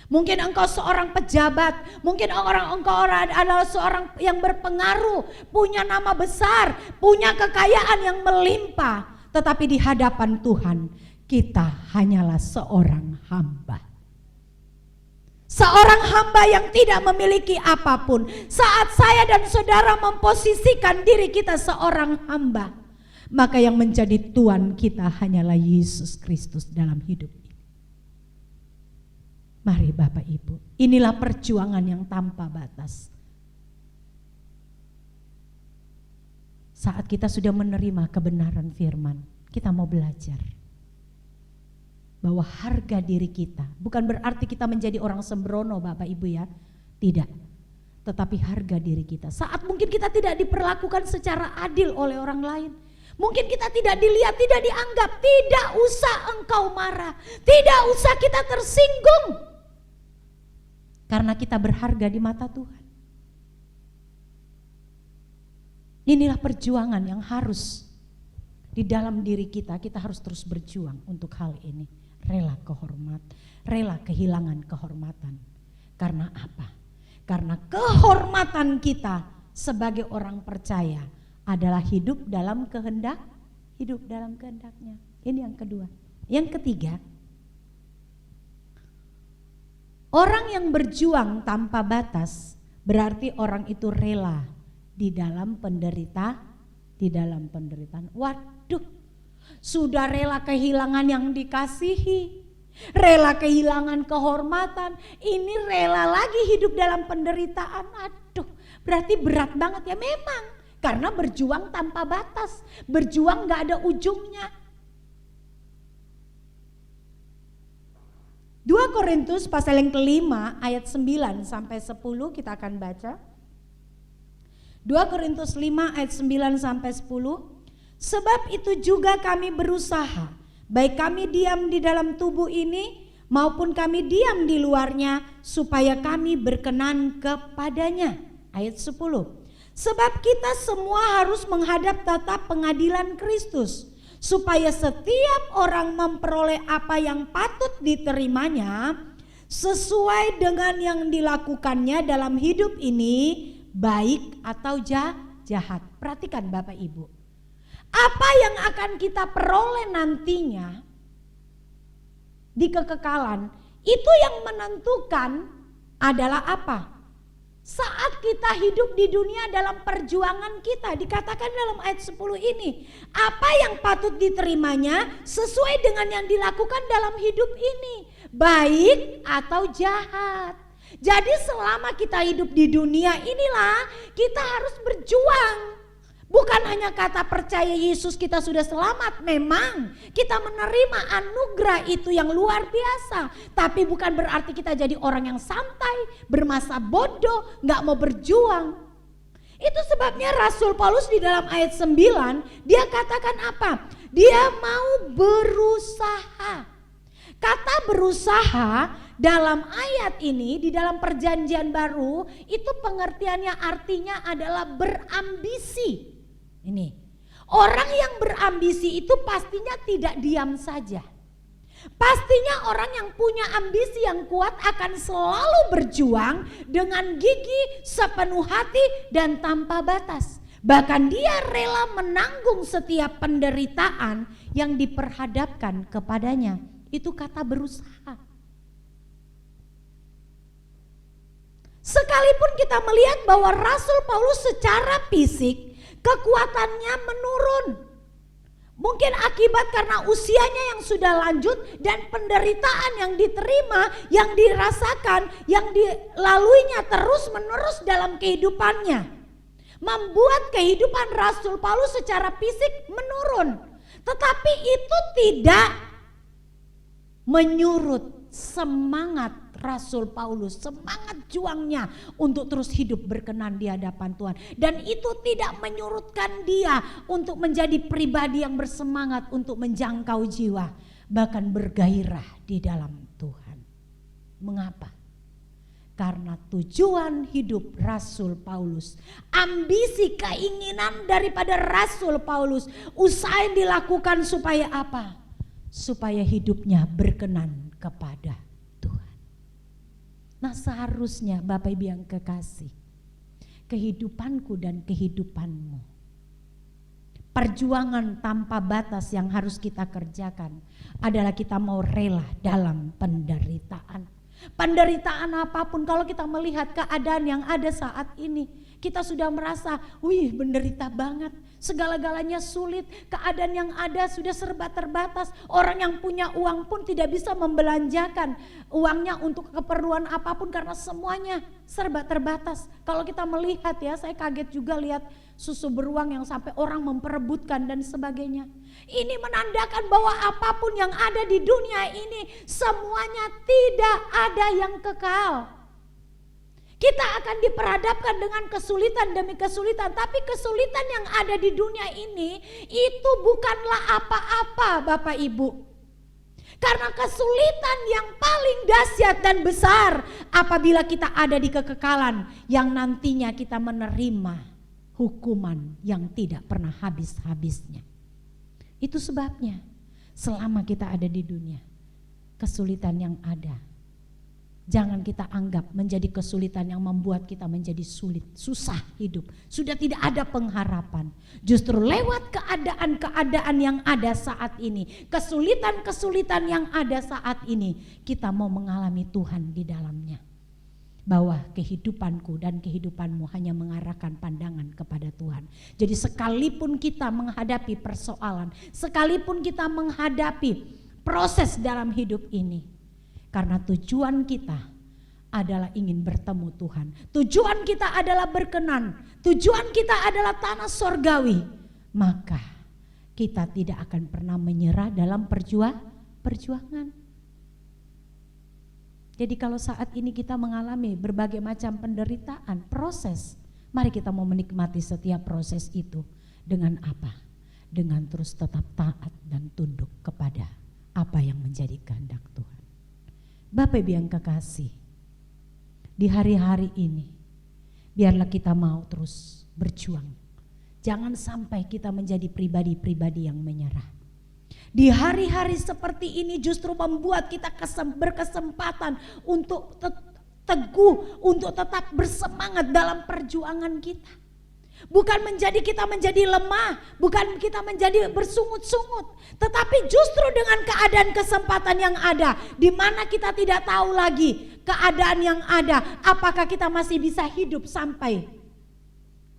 mungkin engkau seorang pejabat, mungkin engkau adalah seorang yang berpengaruh, punya nama besar, punya kekayaan yang melimpah, tetapi di hadapan Tuhan kita hanyalah seorang hamba. Seorang hamba yang tidak memiliki apapun. Saat saya dan saudara memposisikan diri kita seorang hamba, maka yang menjadi Tuhan kita hanyalah Yesus Kristus dalam hidup ini. Mari Bapak Ibu, inilah perjuangan yang tanpa batas. Saat kita sudah menerima kebenaran firman, kita mau belajar bahwa harga diri kita bukan berarti kita menjadi orang sembrono Bapak Ibu ya, tidak. Tetapi harga diri kita saat mungkin kita tidak diperlakukan secara adil oleh orang lain, mungkin kita tidak dilihat, tidak dianggap, tidak usah engkau marah, tidak usah kita tersinggung. Karena kita berharga di mata Tuhan. Inilah perjuangan yang harus di dalam diri kita harus terus berjuang untuk hal ini. Rela kehilangan kehormatan. Karena apa? Karena kehormatan kita sebagai orang percaya adalah hidup dalam kehendaknya. Ini yang kedua. Yang ketiga, orang yang berjuang tanpa batas berarti orang itu rela di dalam penderitaan. Waduh, sudah rela kehilangan yang dikasihi, rela kehilangan kehormatan, ini rela lagi hidup dalam penderitaan. Aduh, berarti berat banget ya. Memang, karena berjuang tanpa batas, berjuang gak ada ujungnya. 2 Korintus pasal yang kelima ayat 9 sampai 10 kita akan baca. 2 Korintus 5 ayat 9 sampai 10. Sebab itu juga kami berusaha, baik kami diam di dalam tubuh ini maupun kami diam di luarnya, supaya kami berkenan kepadanya. Ayat 10. Sebab kita semua harus menghadap tatap pengadilan Kristus, supaya setiap orang memperoleh apa yang patut diterimanya sesuai dengan yang dilakukannya dalam hidup ini, baik atau jahat. Perhatikan Bapak Ibu, apa yang akan kita peroleh nantinya di kekekalan, itu yang menentukan adalah apa? Saat kita hidup di dunia dalam perjuangan kita, dikatakan dalam ayat 10 ini, apa yang patut diterimanya sesuai dengan yang dilakukan dalam hidup ini, baik atau jahat. Jadi selama kita hidup di dunia inilah kita harus berjuang. Bukan hanya kata percaya Yesus kita sudah selamat, memang kita menerima anugerah itu yang luar biasa. Tapi bukan berarti kita jadi orang yang santai, bermasa bodoh, gak mau berjuang. Itu sebabnya Rasul Paulus di dalam ayat 9 dia katakan apa? Dia mau berusaha. Kata berusaha dalam ayat ini di dalam perjanjian baru itu pengertiannya artinya adalah berambisi. Ini orang yang berambisi itu pastinya tidak diam saja. Pastinya orang yang punya ambisi yang kuat akan selalu berjuang dengan gigih, sepenuh hati dan tanpa batas. Bahkan dia rela menanggung setiap penderitaan yang diperhadapkan kepadanya. Itu kata berusaha. Sekalipun kita melihat bahwa Rasul Paulus secara fisik kekuatannya menurun. Mungkin akibat karena usianya yang sudah lanjut dan penderitaan yang diterima, yang dirasakan, yang dilaluinya terus menerus dalam kehidupannya. Membuat kehidupan Rasul Paulus secara fisik menurun. Tetapi itu tidak menyurut semangat Rasul Paulus, semangat juangnya untuk terus hidup berkenan di hadapan Tuhan. Dan itu tidak menyurutkan dia untuk menjadi pribadi yang bersemangat untuk menjangkau jiwa, bahkan bergairah di dalam Tuhan. Mengapa? Karena tujuan hidup Rasul Paulus, ambisi keinginan daripada Rasul Paulus, usaha yang dilakukan supaya apa? Supaya hidupnya berkenan kepada Tuhan. Nah, seharusnya Bapak Ibu yang kekasih, kehidupanku dan kehidupanmu, perjuangan tanpa batas yang harus kita kerjakan adalah kita mau rela dalam penderitaan. Penderitaan apapun, kalau kita melihat keadaan yang ada saat ini, kita sudah merasa, wih menderita banget, segala-galanya sulit, keadaan yang ada sudah serba terbatas. Orang yang punya uang pun tidak bisa membelanjakan uangnya untuk keperluan apapun karena semuanya serba terbatas. Kalau kita melihat ya, saya kaget juga lihat susu beruang yang sampai orang memperebutkan dan sebagainya. Ini menandakan bahwa apapun yang ada di dunia ini semuanya tidak ada yang kekal. Kita akan diperhadapkan dengan kesulitan demi kesulitan, tapi kesulitan yang ada di dunia ini itu bukanlah apa-apa Bapak Ibu. Karena kesulitan yang paling dahsyat dan besar apabila kita ada di kekekalan yang nantinya kita menerima hukuman yang tidak pernah habis-habisnya. Itu sebabnya selama kita ada di dunia, kesulitan yang ada, jangan kita anggap menjadi kesulitan yang membuat kita menjadi sulit, susah hidup. Sudah tidak ada pengharapan. Justru lewat keadaan-keadaan yang ada saat ini, kesulitan-kesulitan yang ada saat ini, kita mau mengalami Tuhan di dalamnya. Bahwa kehidupanku dan kehidupanmu hanya mengarahkan pandangan kepada Tuhan. Jadi sekalipun kita menghadapi persoalan, sekalipun kita menghadapi proses dalam hidup ini, karena tujuan kita adalah ingin bertemu Tuhan. Tujuan kita adalah berkenan. Tujuan kita adalah tanah sorgawi. Maka kita tidak akan pernah menyerah dalam perjuangan. Jadi kalau saat ini kita mengalami berbagai macam penderitaan, proses, mari kita mau menikmati setiap proses itu. Dengan apa? Dengan terus tetap taat dan tunduk kepada apa yang menjadi kehendak Tuhan. Bapak Ibu yang kekasih, di hari-hari ini biarlah kita mau terus berjuang. Jangan sampai kita menjadi pribadi-pribadi yang menyerah. Di hari-hari seperti ini justru membuat kita berkesempatan untuk teguh, untuk tetap bersemangat dalam perjuangan kita. Bukan kita menjadi lemah, bukan kita menjadi bersungut-sungut, tetapi justru dengan keadaan kesempatan yang ada, di mana kita tidak tahu lagi keadaan yang ada, apakah kita masih bisa hidup sampai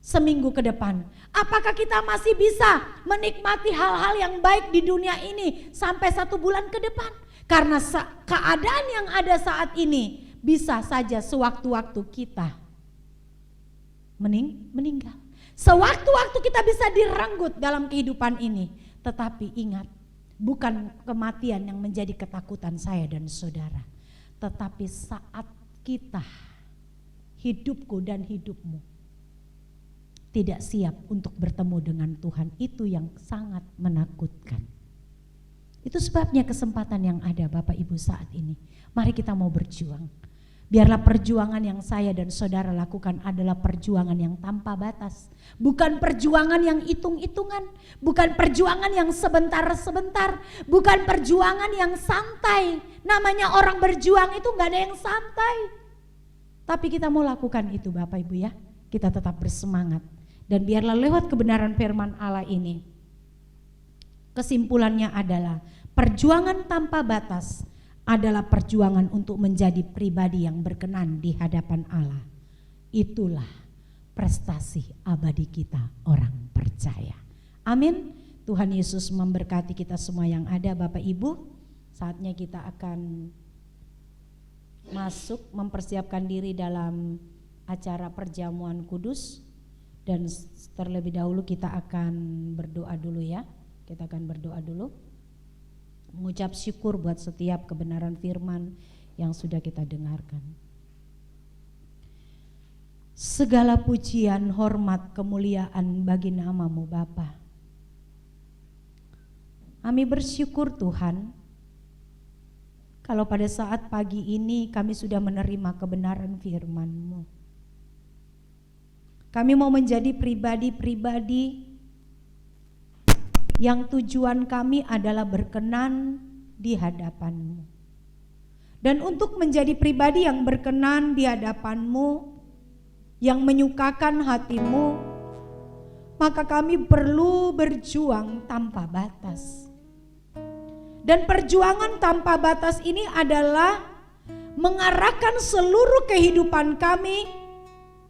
seminggu ke depan. Apakah kita masih bisa menikmati hal-hal yang baik di dunia ini sampai 1 bulan ke depan? Karena keadaan yang ada saat ini bisa saja sewaktu-waktu kita meninggal. Sewaktu-waktu kita bisa direnggut dalam kehidupan ini. Tetapi ingat, bukan kematian yang menjadi ketakutan saya dan saudara. Tetapi saat kita, hidupku dan hidupmu, tidak siap untuk bertemu dengan Tuhan, itu yang sangat menakutkan. Itu sebabnya kesempatan yang ada Bapak Ibu saat ini. Mari kita mau berjuang. Biarlah perjuangan yang saya dan saudara lakukan adalah perjuangan yang tanpa batas. Bukan perjuangan yang hitung-hitungan. Bukan perjuangan yang sebentar-sebentar. Bukan perjuangan yang santai. Namanya orang berjuang itu gak ada yang santai. Tapi kita mau lakukan itu Bapak Ibu ya. Kita tetap bersemangat. Dan biarlah lewat kebenaran firman Allah ini, kesimpulannya adalah perjuangan tanpa batas adalah perjuangan untuk menjadi pribadi yang berkenan di hadapan Allah. Itulah prestasi abadi kita orang percaya. Amin. Tuhan Yesus memberkati kita semua yang ada Bapak Ibu. Saatnya kita akan masuk mempersiapkan diri dalam acara perjamuan kudus. Dan terlebih dahulu kita akan berdoa dulu ya. Kita akan berdoa dulu. Mengucap syukur buat setiap kebenaran firman yang sudah kita dengarkan. Segala pujian, hormat, kemuliaan bagi nama-Mu Bapa. Kami bersyukur Tuhan, kalau pada saat pagi ini kami sudah menerima kebenaran firman-Mu. Kami mau menjadi pribadi-pribadi yang tujuan kami adalah berkenan di hadapan-Mu. Dan untuk menjadi pribadi yang berkenan di hadapan-Mu, yang menyukakan hati-Mu, maka kami perlu berjuang tanpa batas. Dan perjuangan tanpa batas ini adalah mengarahkan seluruh kehidupan kami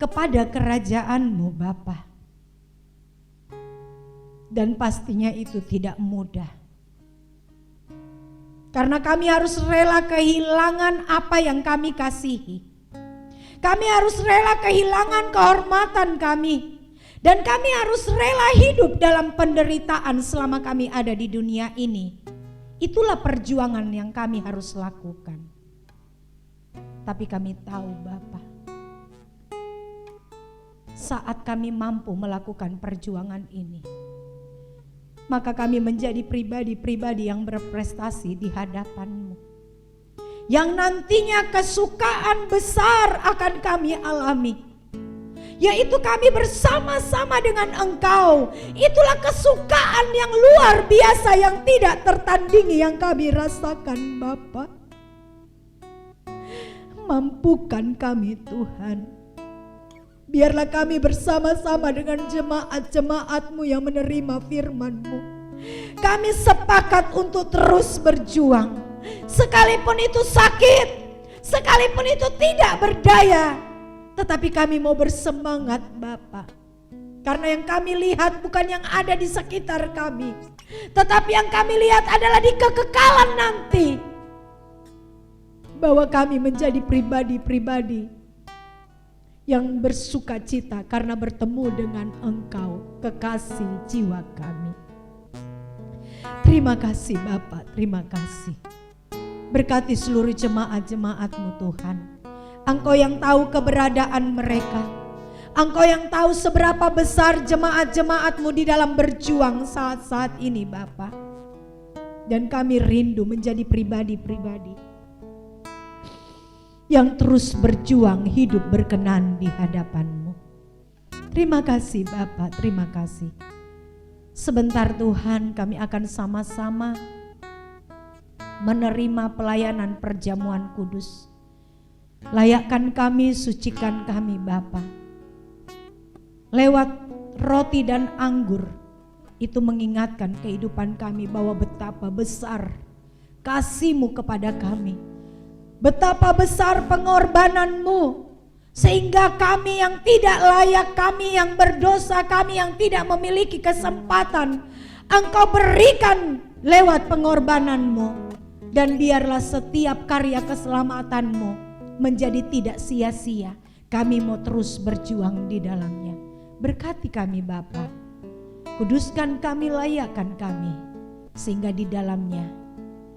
kepada kerajaan-Mu Bapa. Dan pastinya itu tidak mudah. Karena kami harus rela kehilangan apa yang kami kasihi. Kami harus rela kehilangan kehormatan kami. Dan kami harus rela hidup dalam penderitaan selama kami ada di dunia ini. Itulah perjuangan yang kami harus lakukan. Tapi kami tahu Bapa, saat kami mampu melakukan perjuangan ini, maka kami menjadi pribadi-pribadi yang berprestasi di hadapan-Mu. Yang nantinya kesukaan besar akan kami alami, yaitu kami bersama-sama dengan Engkau. Itulah kesukaan yang luar biasa yang tidak tertandingi yang kami rasakan Bapa. Mampukan kami Tuhan. Biarlah kami bersama-sama dengan jemaat-jemaat-Mu yang menerima firman-Mu. Kami sepakat untuk terus berjuang. Sekalipun itu sakit, sekalipun itu tidak berdaya, tetapi kami mau bersemangat Bapa. Karena yang kami lihat bukan yang ada di sekitar kami, tetapi yang kami lihat adalah di kekekalan nanti. Bahwa kami menjadi pribadi-pribadi yang bersuka cita karena bertemu dengan Engkau, kekasih jiwa kami. Terima kasih Bapa, terima kasih. Berkati seluruh jemaat-jemaat-Mu Tuhan. Engkau yang tahu keberadaan mereka. Engkau yang tahu seberapa besar jemaat-jemaat-Mu di dalam berjuang saat-saat ini Bapa. Dan kami rindu menjadi pribadi-pribadi yang terus berjuang hidup berkenan di hadapan-Mu. Terima kasih Bapa, terima kasih. Sebentar Tuhan kami akan sama-sama menerima pelayanan perjamuan kudus. Layakkan kami, sucikan kami Bapa. Lewat roti dan anggur, itu mengingatkan kehidupan kami bahwa betapa besar kasih-Mu kepada kami. Betapa besar pengorbanan-Mu, sehingga kami yang tidak layak, kami yang berdosa, kami yang tidak memiliki kesempatan, Engkau berikan lewat pengorbanan-Mu. Dan biarlah setiap karya keselamatan-Mu menjadi tidak sia-sia. Kami mau terus berjuang di dalamnya. Berkati kami Bapa, kuduskan kami, layakkan kami, sehingga di dalamnya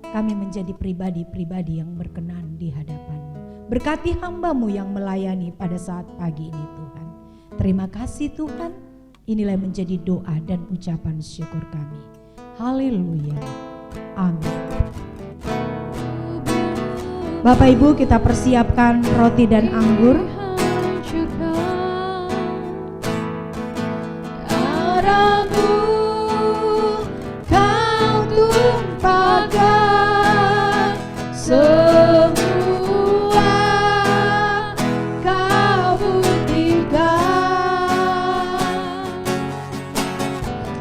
kami menjadi pribadi-pribadi yang berkenan di hadapan-Mu. Berkati hamba-Mu yang melayani pada saat pagi ini Tuhan. Terima kasih Tuhan, inilah yang menjadi doa dan ucapan syukur kami. Haleluya, amin. Bapak Ibu, kita persiapkan roti dan anggur. Semua kau buktikan,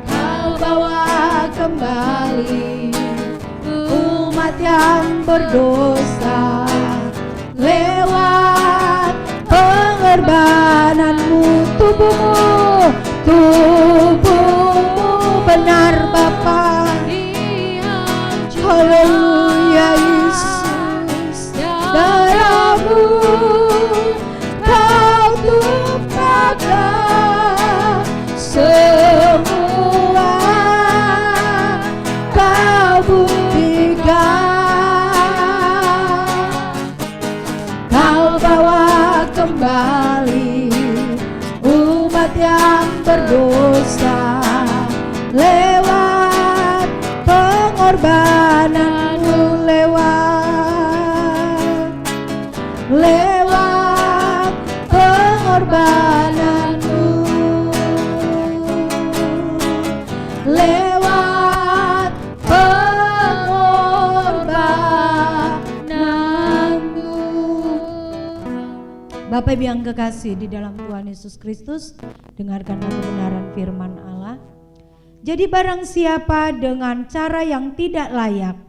kau bawa kembali umat yang berdosa lewat pengorbanan-Mu. Tubuh-Mu benar Bapa. Haleluya Yesus, darah-Mu kau tumpahkan, semua kau buktikan, kau bawa kembali umat yang berdosa lewat pengorbanan-Mu, lewat pengorbanan-Mu, lewat pengorbanan-Mu. Bapak Ibu yang kekasih di dalam Tuhan Yesus Kristus, dengarkanlah kebenaran firman Allah. Jadi barang siapa dengan cara yang tidak layak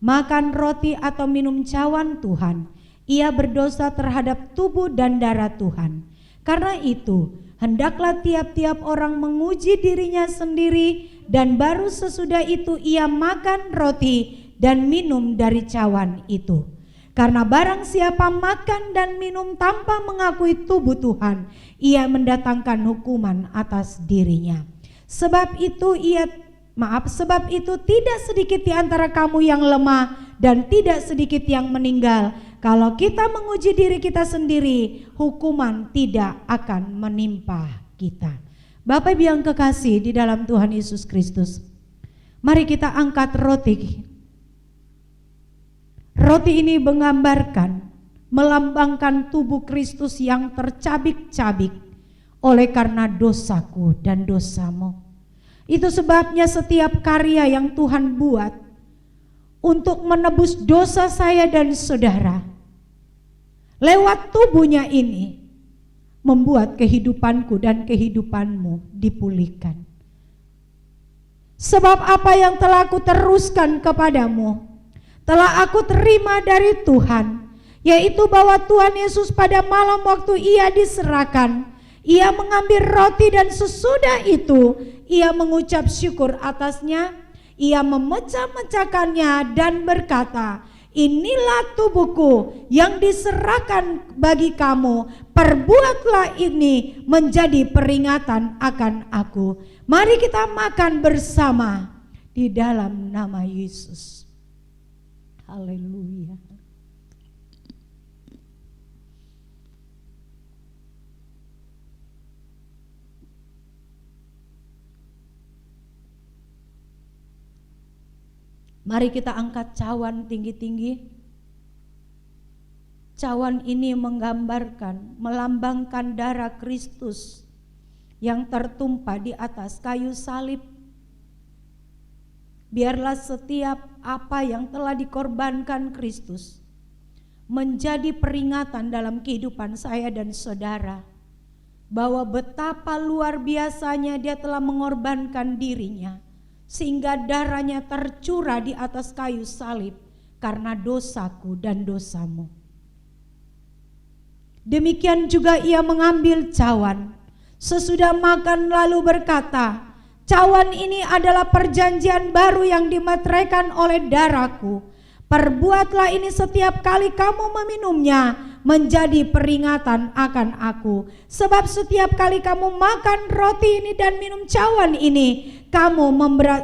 makan roti atau minum cawan Tuhan, ia berdosa terhadap tubuh dan darah Tuhan. Karena itu, hendaklah tiap-tiap orang menguji dirinya sendiri, dan baru sesudah itu ia makan roti dan minum dari cawan itu. Karena barang siapa makan dan minum tanpa mengakui tubuh Tuhan, ia mendatangkan hukuman atas dirinya. Sebab itu tidak sedikit di antara kamu yang lemah dan tidak sedikit yang meninggal. Kalau kita menguji diri kita sendiri, hukuman tidak akan menimpa kita. Bapak Ibu yang kekasih di dalam Tuhan Yesus Kristus, mari kita angkat roti. Roti ini menggambarkan, melambangkan tubuh Kristus yang tercabik-cabik oleh karena dosaku dan dosamu. Itu sebabnya setiap karya yang Tuhan buat untuk menebus dosa saya dan saudara, lewat tubuhnya ini membuat kehidupanku dan kehidupanmu dipulihkan. Sebab apa yang telah aku teruskan kepadamu telah aku terima dari Tuhan, yaitu bahwa Tuhan Yesus pada malam waktu ia diserahkan, ia mengambil roti dan sesudah itu ia mengucap syukur atasnya, ia memecah-mecahkannya dan berkata, inilah tubuhku yang diserahkan bagi kamu, perbuatlah ini menjadi peringatan akan aku. Mari kita makan bersama di dalam nama Yesus. Haleluya. Mari kita angkat cawan tinggi-tinggi. Cawan ini menggambarkan, melambangkan darah Kristus yang tertumpah di atas kayu salib. Biarlah setiap apa yang telah dikorbankan Kristus menjadi peringatan dalam kehidupan saya dan saudara, bahwa betapa luar biasanya Dia telah mengorbankan dirinya, sehingga darahnya tercurah di atas kayu salib karena dosaku dan dosamu. Demikian juga ia mengambil cawan, sesudah makan lalu berkata, cawan ini adalah perjanjian baru yang dimeteraikan oleh darahku. Perbuatlah ini setiap kali kamu meminumnya menjadi peringatan akan aku. Sebab setiap kali kamu makan roti ini dan minum cawan ini, kamu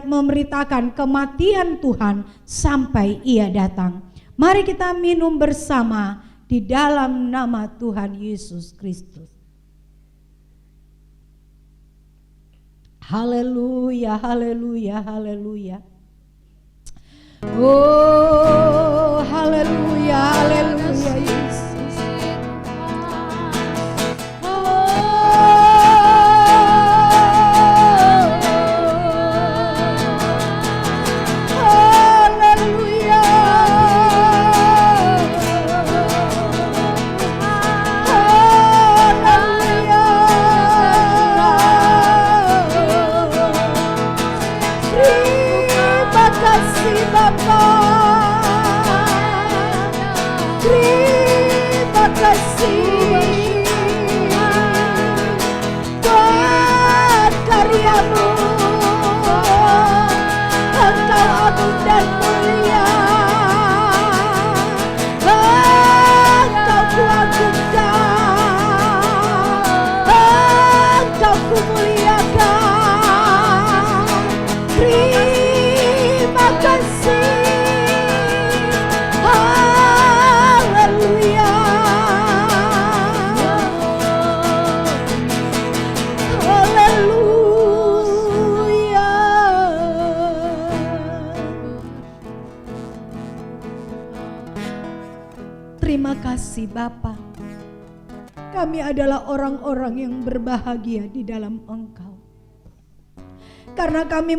memberitakan kematian Tuhan sampai Ia datang. Mari kita minum bersama di dalam nama Tuhan Yesus Kristus. Haleluya, haleluya, haleluya. Oh, haleluya, haleluya Yesus. Haleluya. Terima kasih Bapa. Terima kasih buat karyamu. Engkau agung dan mulia. Engkau kuagungkan. Engkau kumuliakan. Terima kasih. Haleluya. Haleluya. Terima kasih Bapa. Kami adalah orang-orang yang berbahagia di dalam Engkau. Karena kami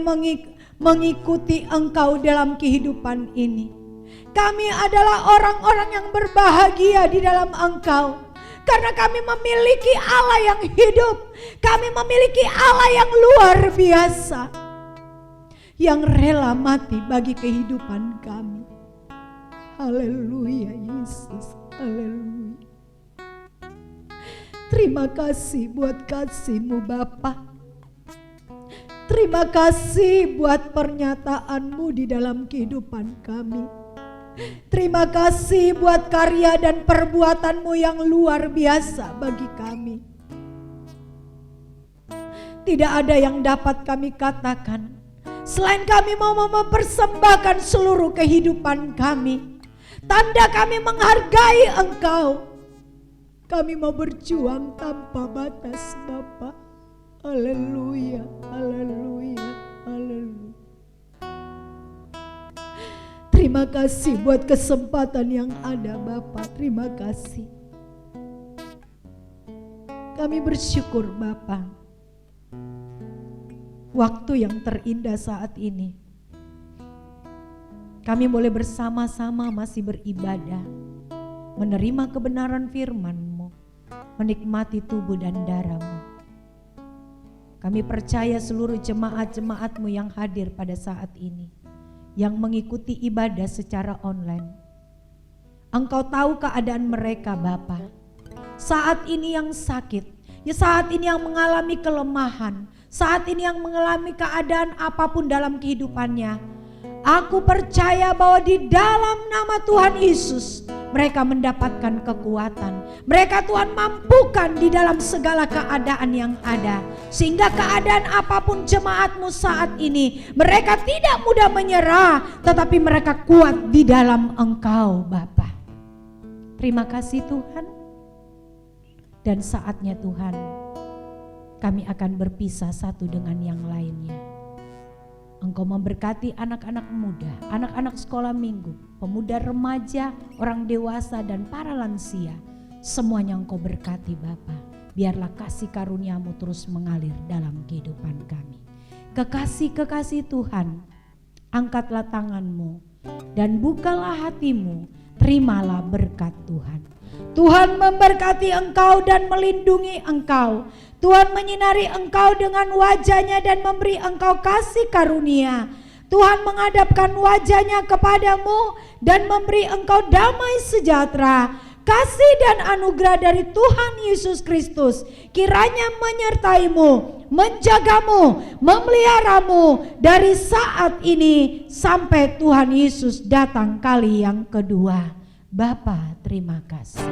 mengikuti Engkau dalam kehidupan ini. Kami adalah orang-orang yang berbahagia di dalam Engkau. Karena kami memiliki Allah yang hidup. Kami memiliki Allah yang luar biasa. Yang rela mati bagi kehidupan kami. Haleluya Yesus. Haleluya. Terima kasih buat kasih-Mu Bapa. Terima kasih buat pernyataan-Mu di dalam kehidupan kami. Terima kasih buat karya dan perbuatan-Mu yang luar biasa bagi kami. Tidak ada yang dapat kami katakan selain kami mau mempersembahkan seluruh kehidupan kami. Tanda kami menghargai Engkau. Kami mau berjuang tanpa batas Bapa. Haleluya, haleluya, haleluya. Terima kasih buat kesempatan yang ada Bapa. Terima kasih. Kami bersyukur Bapa. Waktu yang terindah saat ini. Kami boleh bersama-sama masih beribadah. Menerima kebenaran firman-Mu. Menikmati tubuh dan darah-Mu. Kami percaya seluruh jemaat-jemaat-Mu yang hadir pada saat ini, yang mengikuti ibadah secara online. Engkau tahu keadaan mereka Bapa. Saat ini yang sakit, ya saat ini yang mengalami kelemahan, saat ini yang mengalami keadaan apapun dalam kehidupannya. Aku percaya bahwa di dalam nama Tuhan Yesus, mereka mendapatkan kekuatan. Mereka Tuhan mampukan di dalam segala keadaan yang ada. Sehingga keadaan apapun jemaat-Mu saat ini, mereka tidak mudah menyerah, tetapi mereka kuat di dalam Engkau Bapa. Terima kasih Tuhan. Dan saatnya Tuhan, kami akan berpisah satu dengan yang lainnya. Engkau memberkati anak-anak muda, anak-anak sekolah minggu, pemuda remaja, orang dewasa dan para lansia. Semuanya Engkau berkati Bapa. Biarlah kasih karunia-Mu terus mengalir dalam kehidupan kami. Kekasih-kekasih Tuhan, angkatlah tangan-Mu dan bukalah hati-Mu, terimalah berkat Tuhan. Tuhan memberkati engkau dan melindungi engkau. Tuhan menyinari engkau dengan wajah-Nya dan memberi engkau kasih karunia. Tuhan menghadapkan wajah-Nya kepadamu dan memberi engkau damai sejahtera. Kasih dan anugerah dari Tuhan Yesus Kristus kiranya menyertaimu, menjagamu, memeliharamu dari saat ini sampai Tuhan Yesus datang kali yang kedua. Bapa, terima kasih.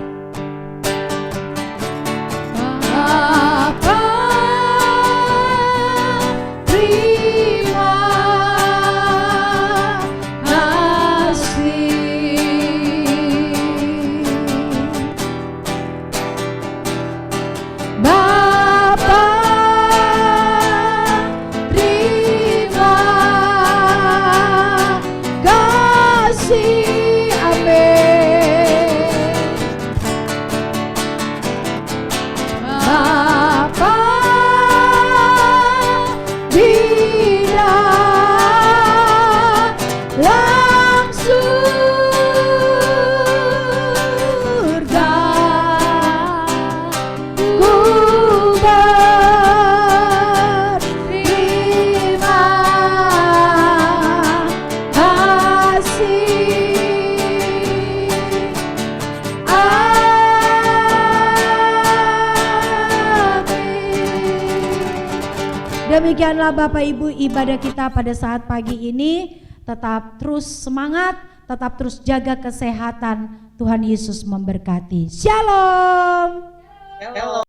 Demikianlah Bapak Ibu ibadah kita pada saat pagi ini. Tetap terus semangat, tetap terus jaga kesehatan. Tuhan Yesus memberkati. Shalom.